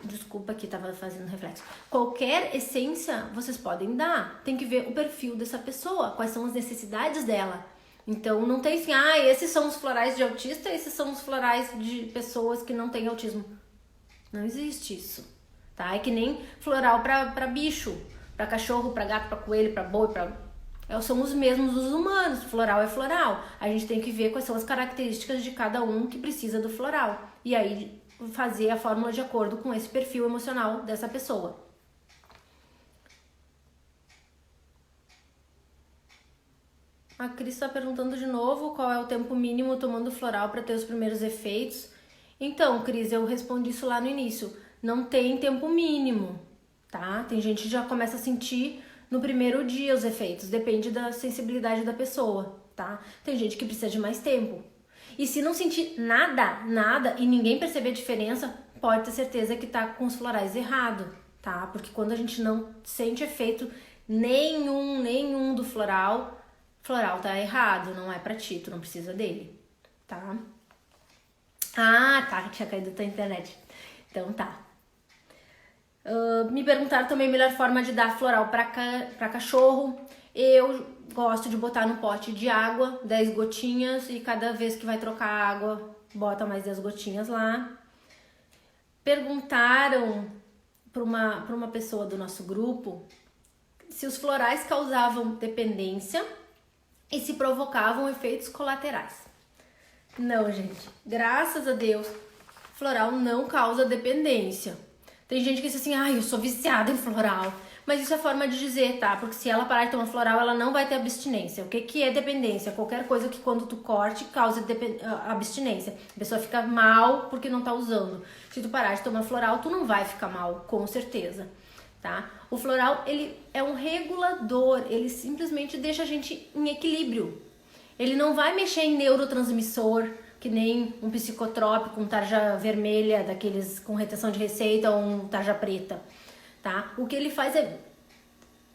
Desculpa aqui, tava fazendo reflexo. Qualquer essência vocês podem dar. Tem que ver o perfil dessa pessoa, quais são as necessidades dela. Então não tem assim, esses são os florais de autista, esses são os florais de pessoas que não têm autismo. Não existe isso, tá? É que nem floral pra bicho, pra cachorro, pra gato, pra coelho, pra boi, são os mesmos dos humanos. Floral é floral. A gente tem que ver quais são as características de cada um que precisa do floral. E aí fazer a fórmula de acordo com esse perfil emocional dessa pessoa. A Cris está perguntando de novo qual é o tempo mínimo tomando floral para ter os primeiros efeitos. Então, Cris, eu respondi isso lá no início. Não tem tempo mínimo, tá? Tem gente que já começa a sentir no primeiro dia os efeitos. Depende da sensibilidade da pessoa, tá? Tem gente que precisa de mais tempo. E se não sentir nada, e ninguém perceber a diferença, pode ter certeza que tá com os florais errado, tá? Porque quando a gente não sente efeito nenhum do floral tá errado, não é pra ti, tu não precisa dele, tá? Tá, tinha caído da internet. Então tá. Me perguntaram também a melhor forma de dar floral pra cachorro. Eu gosto de botar no pote de água, 10 gotinhas, e cada vez que vai trocar água, bota mais 10 gotinhas lá. Perguntaram para uma pessoa do nosso grupo se os florais causavam dependência e se provocavam efeitos colaterais. Não, gente, graças a Deus, floral não causa dependência. Tem gente que diz assim, eu sou viciada em floral. Mas isso é forma de dizer, tá? Porque se ela parar de tomar floral, ela não vai ter abstinência. O que é dependência? Qualquer coisa que quando tu corte, cause abstinência. A pessoa fica mal porque não tá usando. Se tu parar de tomar floral, tu não vai ficar mal, com certeza, tá? O floral, ele é um regulador, ele simplesmente deixa a gente em equilíbrio. Ele não vai mexer em neurotransmissor, que nem um psicotrópico, um tarja vermelha, daqueles com retenção de receita, ou um tarja preta. Tá? O que ele faz é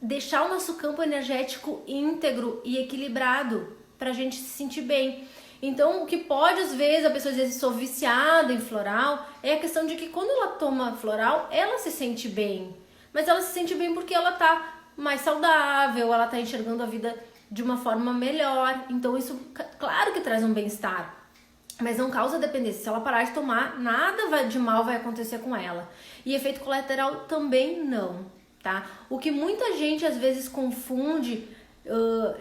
deixar o nosso campo energético íntegro e equilibrado pra gente se sentir bem. Então, o que pode, às vezes, a pessoa dizer, sou viciada em floral, é a questão de que quando ela toma floral, ela se sente bem. Mas ela se sente bem porque ela tá mais saudável, ela tá enxergando a vida de uma forma melhor. Então, isso, claro que traz um bem-estar. Mas não causa dependência. Se ela parar de tomar, nada de mal vai acontecer com ela. E efeito colateral também não, tá? O que muita gente às vezes confunde,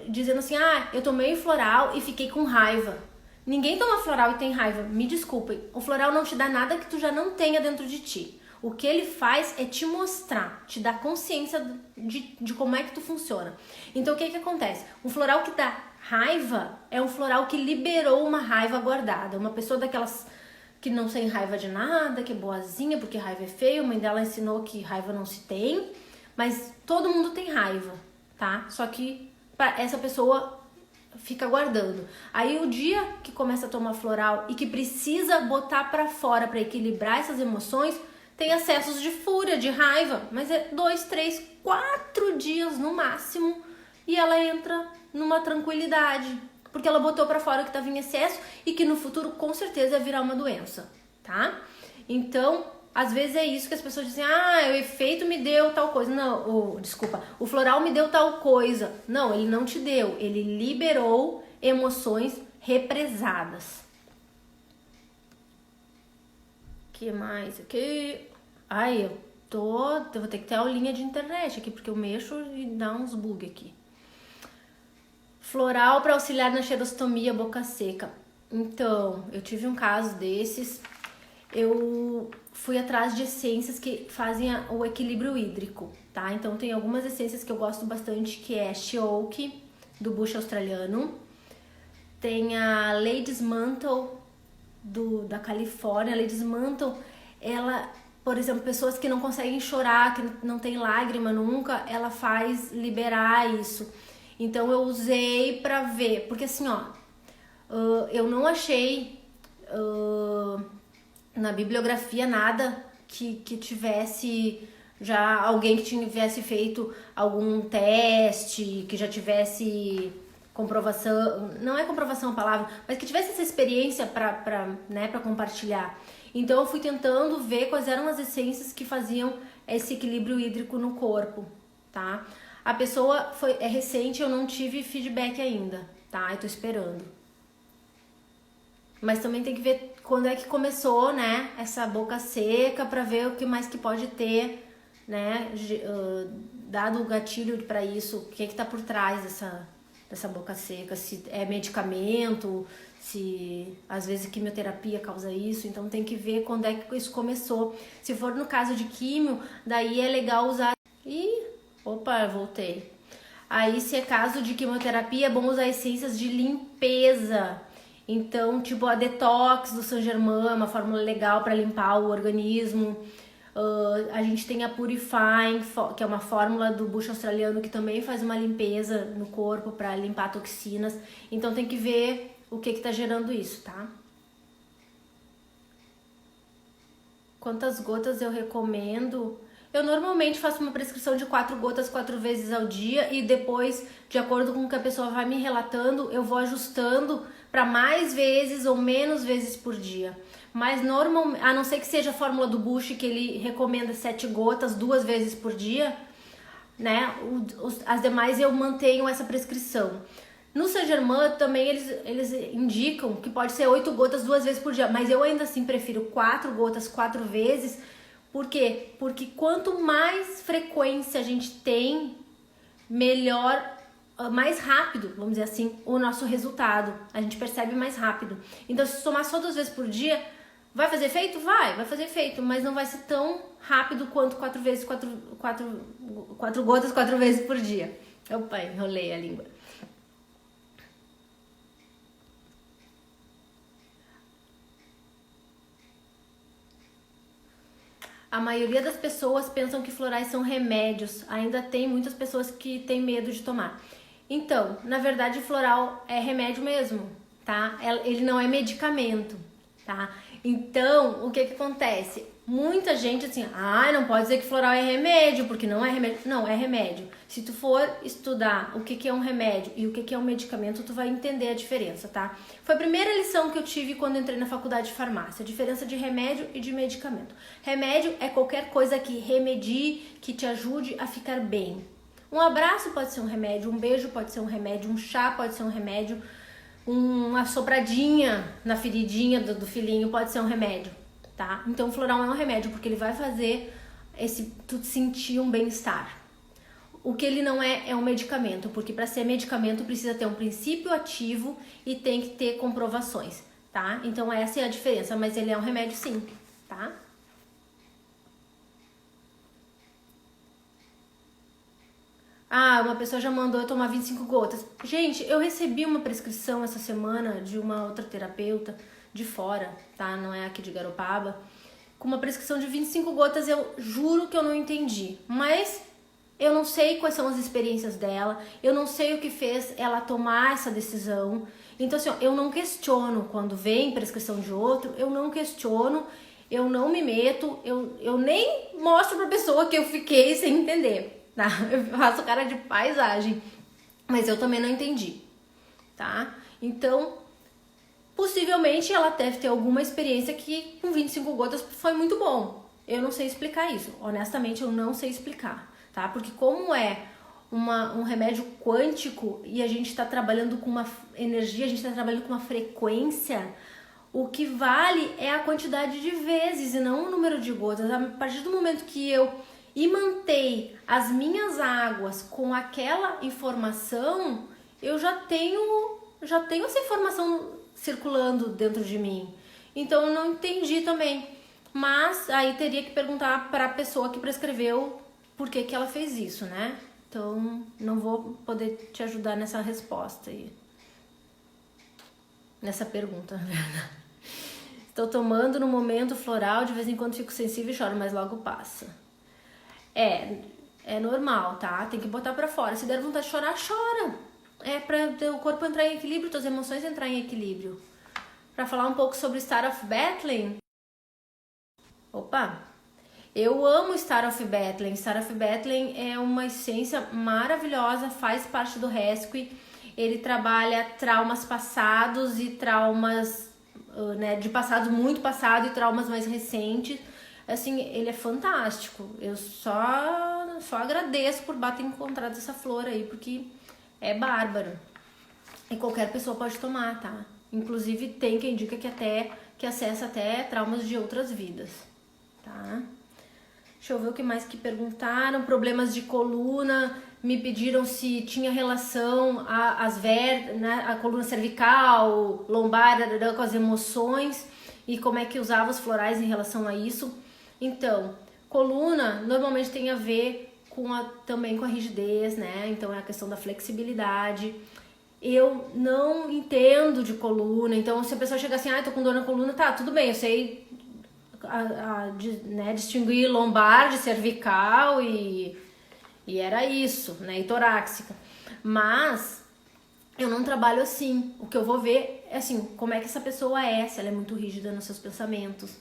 dizendo assim, eu tomei floral e fiquei com raiva. Ninguém toma floral e tem raiva, me desculpem. O floral não te dá nada que tu já não tenha dentro de ti. O que ele faz é te mostrar, te dar consciência de como é que tu funciona. Então o que acontece? Um floral que dá raiva é um floral que liberou uma raiva guardada. Uma pessoa daquelas que não tem raiva de nada, que é boazinha, porque raiva é feio. A mãe dela ensinou que raiva não se tem, mas todo mundo tem raiva, tá? Só que essa pessoa fica guardando. Aí o dia que começa a tomar floral e que precisa botar pra fora pra equilibrar essas emoções, tem acessos de fúria, de raiva, mas é 2, 3, 4 dias no máximo e ela entra numa tranquilidade, porque ela botou pra fora o que estava em excesso e que no futuro com certeza vai virar uma doença, tá? Então, às vezes é isso que as pessoas dizem, o efeito me deu tal coisa. Não, o floral me deu tal coisa. Não, ele não te deu, ele liberou emoções represadas. Que mais aqui? Eu vou ter que ter aulinha de internet aqui, porque eu mexo e dá uns bug aqui. Floral para auxiliar na xerostomia boca seca. Então, eu tive um caso desses. Eu fui atrás de essências que fazem o equilíbrio hídrico, tá? Então, tem algumas essências que eu gosto bastante, que é She Oak, do bush australiano. Tem a Lady's Mantle, da Califórnia. A Lady's Mantle, ela, por exemplo, pessoas que não conseguem chorar, que não tem lágrima nunca, ela faz liberar isso. Então eu usei pra ver, porque assim, eu não achei na bibliografia nada que tivesse já alguém que tivesse feito algum teste, que já tivesse comprovação, não é comprovação a palavra, mas que tivesse essa experiência para compartilhar. Então eu fui tentando ver quais eram as essências que faziam esse equilíbrio hídrico no corpo, tá? A pessoa é recente, eu não tive feedback ainda, tá? Eu tô esperando. Mas também tem que ver quando é que começou, né, essa boca seca, para ver o que mais que pode ter, né, dado o gatilho para isso, o que tá por trás dessa boca seca, se é medicamento, se às vezes quimioterapia causa isso, então tem que ver quando é que isso começou. Se for no caso de químio, daí é legal usar... Opa, voltei. Aí se é caso de quimioterapia, é bom usar essências de limpeza. Então, tipo a Detox do Saint Germain, é uma fórmula legal para limpar o organismo. A gente tem a Purifying, que é uma fórmula do bucho australiano que também faz uma limpeza no corpo para limpar toxinas. Então tem que ver o que tá gerando isso, tá? Quantas gotas eu recomendo? Eu normalmente faço uma prescrição de 4 gotas 4 vezes ao dia e depois, de acordo com o que a pessoa vai me relatando, eu vou ajustando para mais vezes ou menos vezes por dia. Mas normalmente, a não ser que seja a fórmula do Bush, que ele recomenda 7 gotas 2 vezes por dia, né? As demais eu mantenho essa prescrição. No Saint Germain também eles indicam que pode ser 8 gotas 2 vezes por dia, mas eu ainda assim prefiro 4 gotas 4 vezes. Por quê? Porque quanto mais frequência a gente tem, melhor, mais rápido, vamos dizer assim, o nosso resultado. A gente percebe mais rápido. Então, se tomar só 2 vezes por dia, vai fazer efeito? Vai fazer efeito, mas não vai ser tão rápido quanto 4 gotas 4 vezes por dia. Opa, enrolei a língua. A maioria das pessoas pensam que florais são remédios. Ainda tem muitas pessoas que têm medo de tomar. Então, na verdade, floral é remédio mesmo, tá? Ele não é medicamento, tá? Então, o que acontece? Muita gente assim, não pode dizer que floral é remédio, porque não é remédio. Não, é remédio. Se tu for estudar o que é um remédio e o que é um medicamento, tu vai entender a diferença, tá? Foi a primeira lição que eu tive quando entrei na faculdade de farmácia, a diferença de remédio e de medicamento. Remédio é qualquer coisa que remedie, que te ajude a ficar bem. Um abraço pode ser um remédio, um beijo pode ser um remédio, um chá pode ser um remédio, uma sopradinha na feridinha do filhinho pode ser um remédio, tá? Então o floral é um remédio porque ele vai fazer tu sentir um bem-estar. O que ele não é um medicamento, porque para ser medicamento precisa ter um princípio ativo e tem que ter comprovações, tá? Então essa é a diferença, mas ele é um remédio sim, tá? Uma pessoa já mandou eu tomar 25 gotas. Gente, eu recebi uma prescrição essa semana de uma outra terapeuta de fora, tá? Não é aqui de Garopaba. Com uma prescrição de 25 gotas, eu juro que eu não entendi. Mas eu não sei quais são as experiências dela. Eu não sei o que fez ela tomar essa decisão. Então, assim, eu não questiono quando vem prescrição de outro. Eu não questiono, eu não me meto. Eu nem mostro pra pessoa que eu fiquei sem entender. Tá? Eu faço cara de paisagem, mas eu também não entendi, tá? Então, possivelmente ela deve ter alguma experiência que com 25 gotas foi muito bom. Eu não sei explicar isso, honestamente eu não sei explicar, tá? Porque como é um remédio quântico e a gente tá trabalhando com uma energia, a gente tá trabalhando com uma frequência, o que vale é a quantidade de vezes e não o número de gotas. A partir do momento que eu mantei as minhas águas com aquela informação, eu já tenho essa informação circulando dentro de mim. Então eu não entendi também. Mas aí teria que perguntar para a pessoa que prescreveu por que ela fez isso, né? Então não vou poder te ajudar nessa resposta aí. Nessa pergunta, na verdade. Estou tomando no momento floral, de vez em quando fico sensível e choro, mas logo passa. É normal, tá? Tem que botar pra fora. Se der vontade de chorar, chora. é para o corpo entrar em equilíbrio, tuas emoções entrar em equilíbrio. Para falar um pouco sobre Star of Bethlehem. Opa! Eu amo Star of Bethlehem. Star of Bethlehem é uma essência maravilhosa, faz parte do Rescue. Ele trabalha traumas passados e traumas, né, de passado muito passado e traumas mais recentes. Assim, ele é fantástico. Eu só agradeço por ter encontrado essa flor aí, porque é bárbaro. E qualquer pessoa pode tomar, tá? Inclusive tem quem indica que acessa até traumas de outras vidas, tá? Deixa eu ver o que mais que perguntaram. Problemas de coluna, me pediram se tinha relação né, a coluna cervical, lombar, com as emoções e como é que usava os florais em relação a isso. Então, coluna normalmente tem a ver também com a rigidez, né? Então é a questão da flexibilidade. Eu não entendo de coluna, então se a pessoa chega assim, tô com dor na coluna, tá, tudo bem, eu sei né, distinguir lombar de cervical e era isso, né, e torácica. Mas eu não trabalho assim. O que eu vou ver é assim, como é que essa pessoa é, se ela é muito rígida nos seus pensamentos.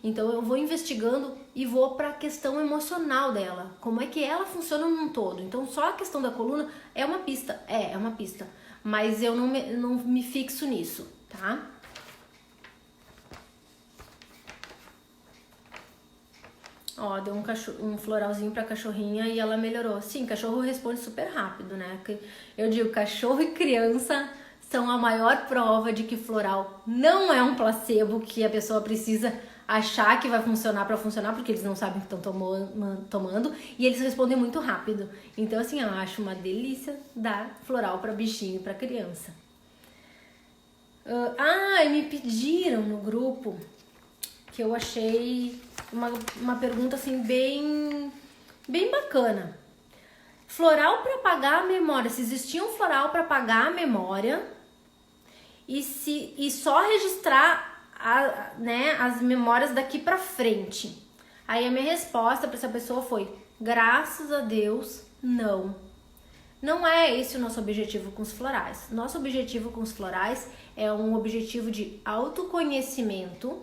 Então eu vou investigando e vou para a questão emocional dela, como é que ela funciona num todo. Então só a questão da coluna é uma pista, é uma pista, mas eu não me fixo nisso, tá? Ó, deu um floralzinho pra cachorrinha e ela melhorou. Sim, cachorro responde super rápido, né? Eu digo, cachorro e criança são a maior prova de que floral não é um placebo que a pessoa precisa achar que vai funcionar para funcionar, porque eles não sabem que estão tomando e eles respondem muito rápido. Então, assim, eu acho uma delícia dar floral para bichinho e para criança. E me pediram no grupo que eu achei uma pergunta assim bem bacana. Floral para apagar a memória. Se existia um floral para apagar a memória e só registrar né, as memórias daqui para frente. Aí a minha resposta para essa pessoa foi: graças a Deus, não. Não é esse o nosso objetivo com os florais. Nosso objetivo com os florais é um objetivo de autoconhecimento,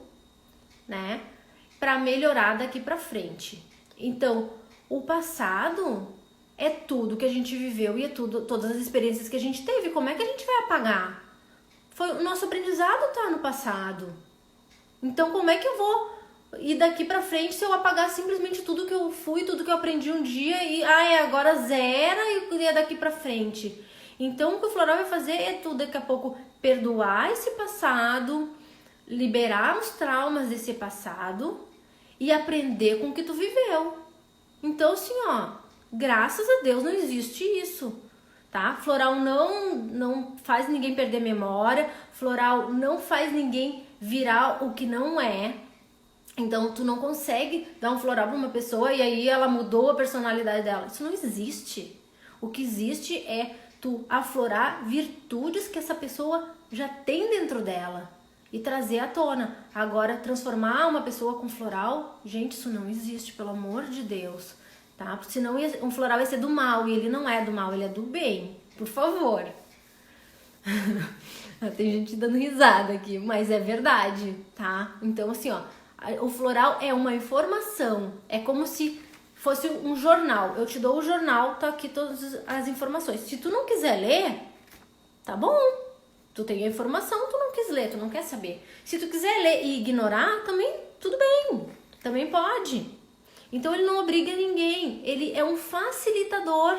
né, para melhorar daqui para frente. Então, o passado é tudo que a gente viveu e é todas as experiências que a gente teve. Como é que a gente vai apagar? O nosso aprendizado tá no passado. Então, como é que eu vou ir daqui pra frente se eu apagar simplesmente tudo que eu fui, tudo que eu aprendi um dia e agora zera e é daqui pra frente? Então, o que o floral vai fazer é tudo, daqui a pouco, perdoar esse passado, liberar os traumas desse passado e aprender com o que tu viveu. Então, assim, graças a Deus não existe isso, tá? Floral não faz ninguém perder memória, floral não faz ninguém virar o que não é. Então, tu não consegue dar um floral pra uma pessoa e aí ela mudou a personalidade dela. Isso não existe. O que existe é tu aflorar virtudes que essa pessoa já tem dentro dela e trazer à tona. Agora, transformar uma pessoa com floral, gente, isso não existe, pelo amor de Deus, tá? Porque senão um floral ia ser do mal e ele não é do mal, ele é do bem. Por favor. Tem gente dando risada aqui, mas é verdade, tá? Então, assim, o floral é uma informação, é como se fosse um jornal. Eu te dou o jornal, tá aqui todas as informações. Se tu não quiser ler, tá bom. Tu tem a informação, tu não quis ler, tu não quer saber. Se tu quiser ler e ignorar, também tudo bem, também pode. Então ele não obriga ninguém, ele é um facilitador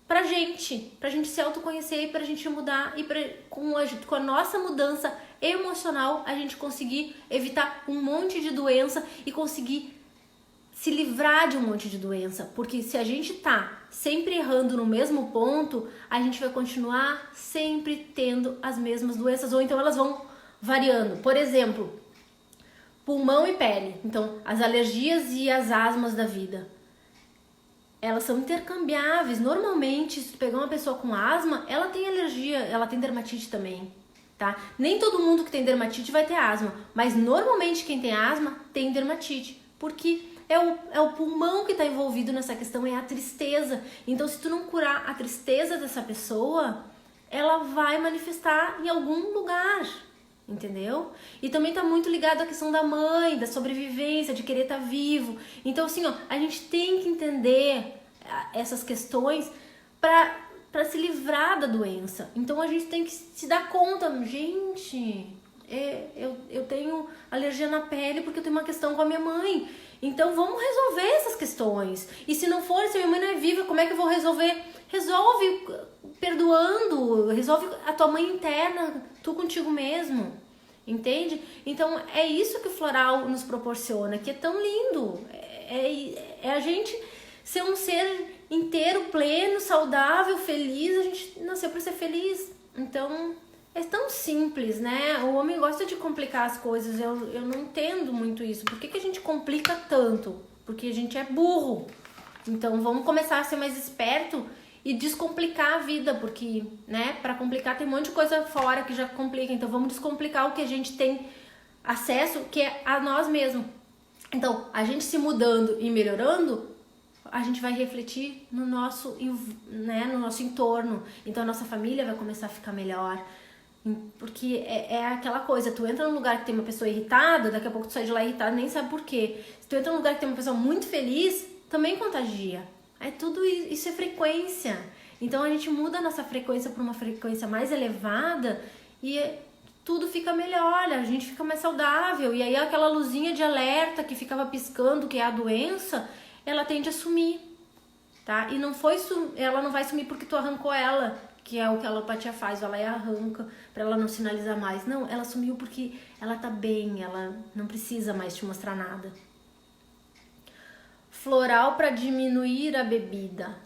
pra gente se autoconhecer e pra gente mudar e com a nossa mudança emocional a gente conseguir evitar um monte de doença e conseguir se livrar de um monte de doença, porque se a gente tá sempre errando no mesmo ponto, a gente vai continuar sempre tendo as mesmas doenças, ou então elas vão variando. Por exemplo, pulmão e pele. Então, as alergias e as asmas da vida, elas são intercambiáveis. Normalmente, se tu pegar uma pessoa com asma, ela tem alergia, ela tem dermatite também, tá? Nem todo mundo que tem dermatite vai ter asma, mas normalmente quem tem asma tem dermatite, porque é o pulmão que está envolvido nessa questão, é a tristeza. Então, se tu não curar a tristeza dessa pessoa, ela vai manifestar em algum lugar, entendeu? E também tá muito ligado à questão da mãe, da sobrevivência, de querer estar vivo. Então, assim, ó, a gente tem que entender essas questões para se livrar da doença. Então, a gente tem que se dar conta, gente, eu tenho alergia na pele porque eu tenho uma questão com a minha mãe. Então, vamos resolver essas questões. E se não for, se a minha mãe não é viva, como é que eu vou resolver? Resolve perdoando, resolve a tua mãe interna, tu contigo mesmo, entende? Então é isso que o floral nos proporciona, que é tão lindo, é a gente ser um ser inteiro, pleno, saudável, feliz, a gente nasceu para ser feliz, então é tão simples, né? O homem gosta de complicar as coisas, eu não entendo muito isso, por que a gente complica tanto? Porque a gente é burro, então vamos começar a ser mais esperto e descomplicar a vida, porque, né, para complicar tem um monte de coisa fora que já complica, então vamos descomplicar o que a gente tem acesso, que é a nós mesmos. Então, a gente se mudando e melhorando, a gente vai refletir no nosso, né, no nosso entorno, então a nossa família vai começar a ficar melhor, porque é aquela coisa, tu entra num lugar que tem uma pessoa irritada, daqui a pouco tu sai de lá irritado, nem sabe por quê. Se tu entra num lugar que tem uma pessoa muito feliz, também contagia. É tudo isso, é frequência. Então a gente muda a nossa frequência para uma frequência mais elevada e tudo fica melhor, a gente fica mais saudável. E aí aquela luzinha de alerta que ficava piscando, que é a doença, ela tende a sumir, tá? E ela não vai sumir porque tu arrancou ela, que é o que a alopatia faz, vai lá e arranca para ela não sinalizar mais. Não, ela sumiu porque ela tá bem, ela não precisa mais te mostrar nada. Floral para diminuir a bebida.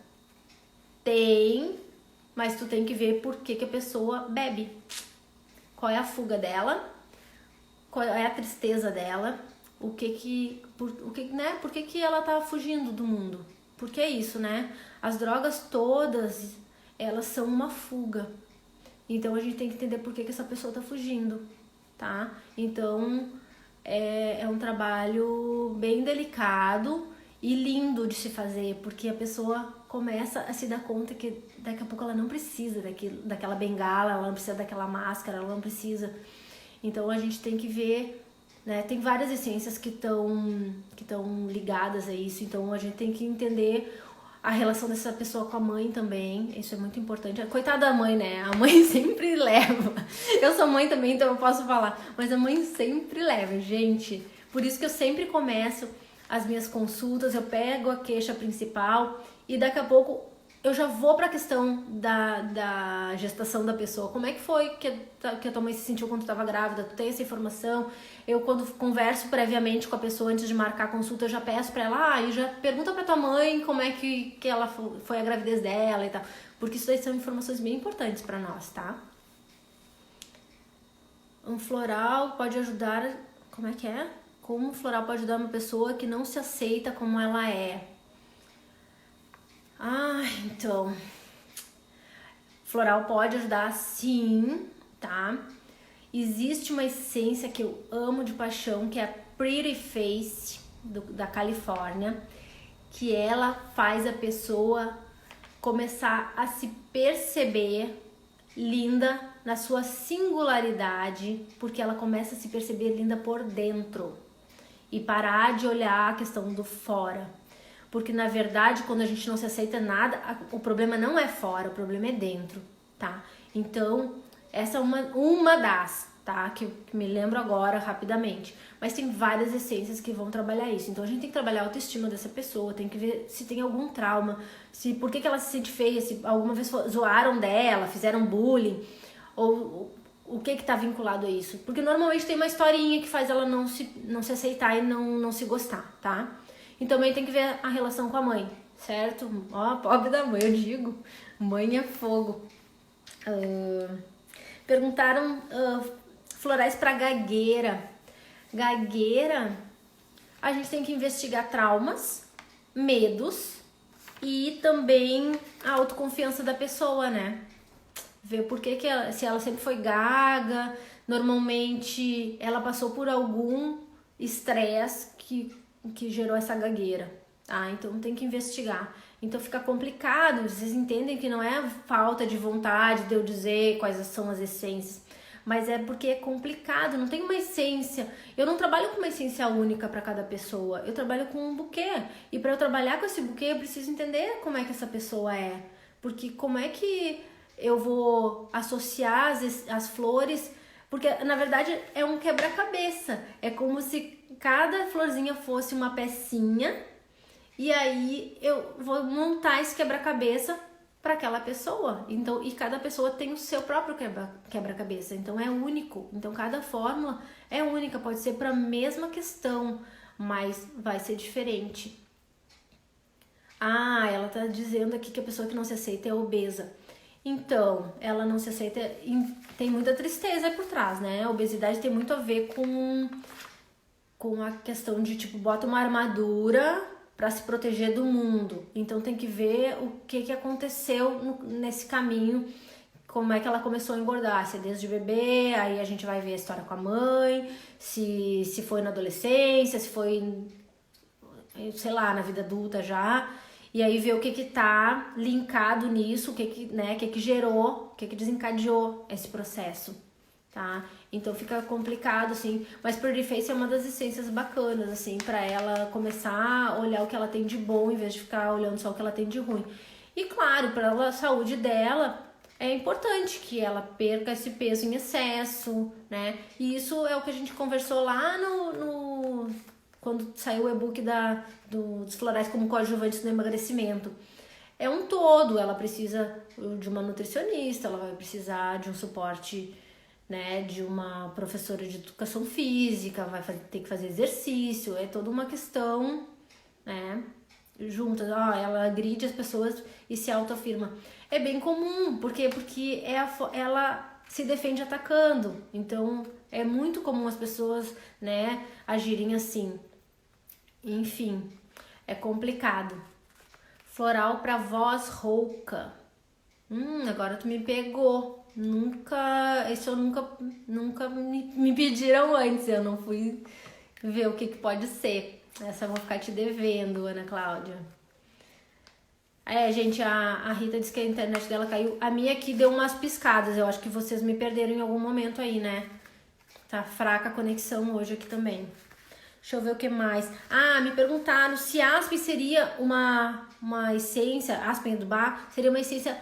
Tem, mas tu tem que ver por que a pessoa bebe. Qual é a fuga dela? Qual é a tristeza dela? Por que ela tá fugindo do mundo? Porque é isso, né? As drogas todas, elas são uma fuga. Então a gente tem que entender por que essa pessoa tá fugindo, tá? Então é um trabalho bem delicado e lindo de se fazer, porque a pessoa começa a se dar conta que daqui a pouco ela não precisa daquela bengala, ela não precisa daquela máscara, ela não precisa. Então a gente tem que ver, né? Tem várias essências que estão ligadas a isso, então a gente tem que entender a relação dessa pessoa com a mãe também, isso é muito importante. Coitada da mãe, né? A mãe sempre leva. Eu sou mãe também, então eu posso falar, mas a mãe sempre leva, gente. Por isso que eu sempre começo as minhas consultas, eu pego a queixa principal e daqui a pouco eu já vou para a questão da gestação da pessoa. Como é que foi que a tua mãe se sentiu quando estava grávida? Tu tem essa informação? Eu, quando converso previamente com a pessoa antes de marcar a consulta, eu já peço para ela, e já pergunta para tua mãe como é que ela foi a gravidez dela e tal. Porque isso daí são informações bem importantes para nós, tá? Um floral pode ajudar... Como é que é? Como um floral pode ajudar uma pessoa que não se aceita como ela é? Então... Floral pode ajudar sim, tá? Existe uma essência que eu amo de paixão, que é a Pretty Face, da Califórnia, que ela faz a pessoa começar a se perceber linda na sua singularidade, porque ela começa a se perceber linda por dentro e parar de olhar a questão do fora. Porque na verdade, quando a gente não se aceita nada, o problema não é fora, o problema é dentro, tá? Então, essa é uma das, tá? Que me lembro agora rapidamente. Mas tem várias essências que vão trabalhar isso. Então a gente tem que trabalhar a autoestima dessa pessoa, tem que ver se tem algum trauma, por que ela se sente feia, se alguma vez zoaram dela, fizeram bullying, ou o que tá vinculado a isso. Porque normalmente tem uma historinha que faz ela não se aceitar e não se gostar, tá? E também tem que ver a relação com a mãe, certo? Ó, pobre da mãe, eu digo. Mãe é fogo. Perguntaram florais para gagueira. Gagueira, a gente tem que investigar traumas, medos e também a autoconfiança da pessoa, né? Ver por que se ela sempre foi gaga, normalmente ela passou por algum estresse que gerou essa gagueira, tá? Então tem que investigar. Então fica complicado, vocês entendem que não é falta de vontade de eu dizer quais são as essências, mas é porque é complicado, não tem uma essência. Eu não trabalho com uma essência única para cada pessoa, eu trabalho com um buquê. E para eu trabalhar com esse buquê, eu preciso entender como é que essa pessoa é. Porque como é que eu vou associar as flores? Porque, na verdade, é um quebra-cabeça. É como se cada florzinha fosse uma pecinha. E aí eu vou montar esse quebra-cabeça para aquela pessoa. Então, e cada pessoa tem o seu próprio quebra-cabeça. Então é único. Então cada fórmula é única, pode ser para a mesma questão, mas vai ser diferente. Ah, ela tá dizendo aqui que a pessoa que não se aceita é obesa. Então, ela não se aceita, tem muita tristeza por trás, né? A obesidade tem muito a ver com a questão de, tipo, bota uma armadura para se proteger do mundo. Então tem que ver o que aconteceu nesse caminho, como é que ela começou a engordar, se é desde bebê, aí a gente vai ver a história com a mãe, se foi na adolescência, se foi, sei lá, na vida adulta já, e aí ver o que tá linkado nisso, o que gerou, o que desencadeou esse processo, tá? Então fica complicado, assim, mas Prettyface é uma das essências bacanas, assim, pra ela começar a olhar o que ela tem de bom, em vez de ficar olhando só o que ela tem de ruim. E claro, pra saúde dela, é importante que ela perca esse peso em excesso, né? E isso é o que a gente conversou lá quando saiu o e-book dos florais como coadjuvantes no emagrecimento. É um todo, ela precisa de uma nutricionista, ela vai precisar de um suporte, né, de uma professora de educação física, ter que fazer exercício, é toda uma questão, né, juntas. Ela agride as pessoas e se autoafirma. É bem comum, porque ela se defende atacando, então é muito comum as pessoas, né, agirem assim. Enfim, é complicado. Floral para voz rouca. Agora tu me pegou. Isso eu nunca me pediram antes, eu não fui ver o que pode ser. Essa eu vou ficar te devendo, Ana Cláudia. Gente, a Rita disse que a internet dela caiu. A minha aqui deu umas piscadas, eu acho que vocês me perderam em algum momento aí, né? Tá fraca a conexão hoje aqui também. Deixa eu ver o que mais. Me perguntaram se aspen seria uma essência, aspen do bar, seria uma essência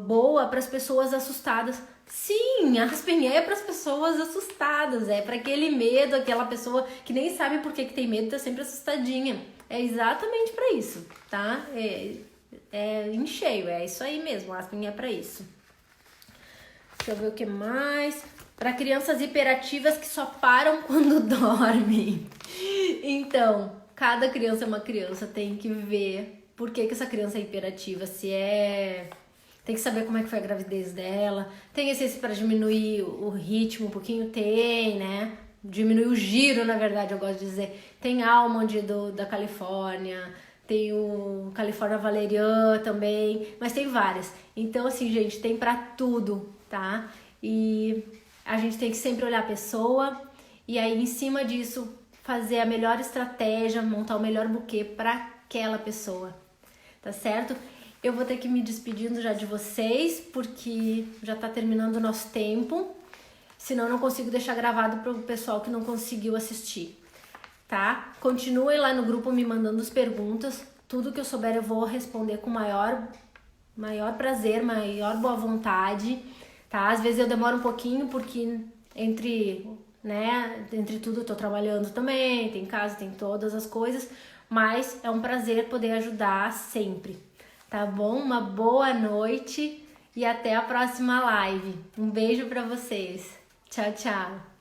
boa para as pessoas assustadas. Sim, aspen é para as pessoas assustadas, é para aquele medo, aquela pessoa que nem sabe por que tem medo, tá sempre assustadinha. É exatamente para isso, tá? Em cheio, é isso aí mesmo, aspen é para isso. Deixa eu ver o que mais. Para crianças hiperativas que só param quando dormem. Então, cada criança é uma criança, tem que ver por que essa criança é hiperativa, tem que saber como é que foi a gravidez dela. Tem essência para diminuir o ritmo um pouquinho? Tem, né? Diminuir o giro, na verdade, eu gosto de dizer. Tem almond da Califórnia, tem o California Valerian também, mas tem várias. Então, assim, gente, tem para tudo, tá? E a gente tem que sempre olhar a pessoa e aí, em cima disso, fazer a melhor estratégia, montar o melhor buquê para aquela pessoa, tá certo? Eu vou ter que me despedindo já de vocês, porque já tá terminando o nosso tempo. Senão eu não consigo deixar gravado para o pessoal que não conseguiu assistir, tá? Continuem lá no grupo me mandando as perguntas. Tudo que eu souber eu vou responder com maior prazer, maior boa vontade, tá? Às vezes eu demoro um pouquinho, porque entre tudo eu tô trabalhando também, tem casa, tem todas as coisas, mas é um prazer poder ajudar sempre. Tá bom? Uma boa noite e até a próxima live. Um beijo pra vocês. Tchau, tchau.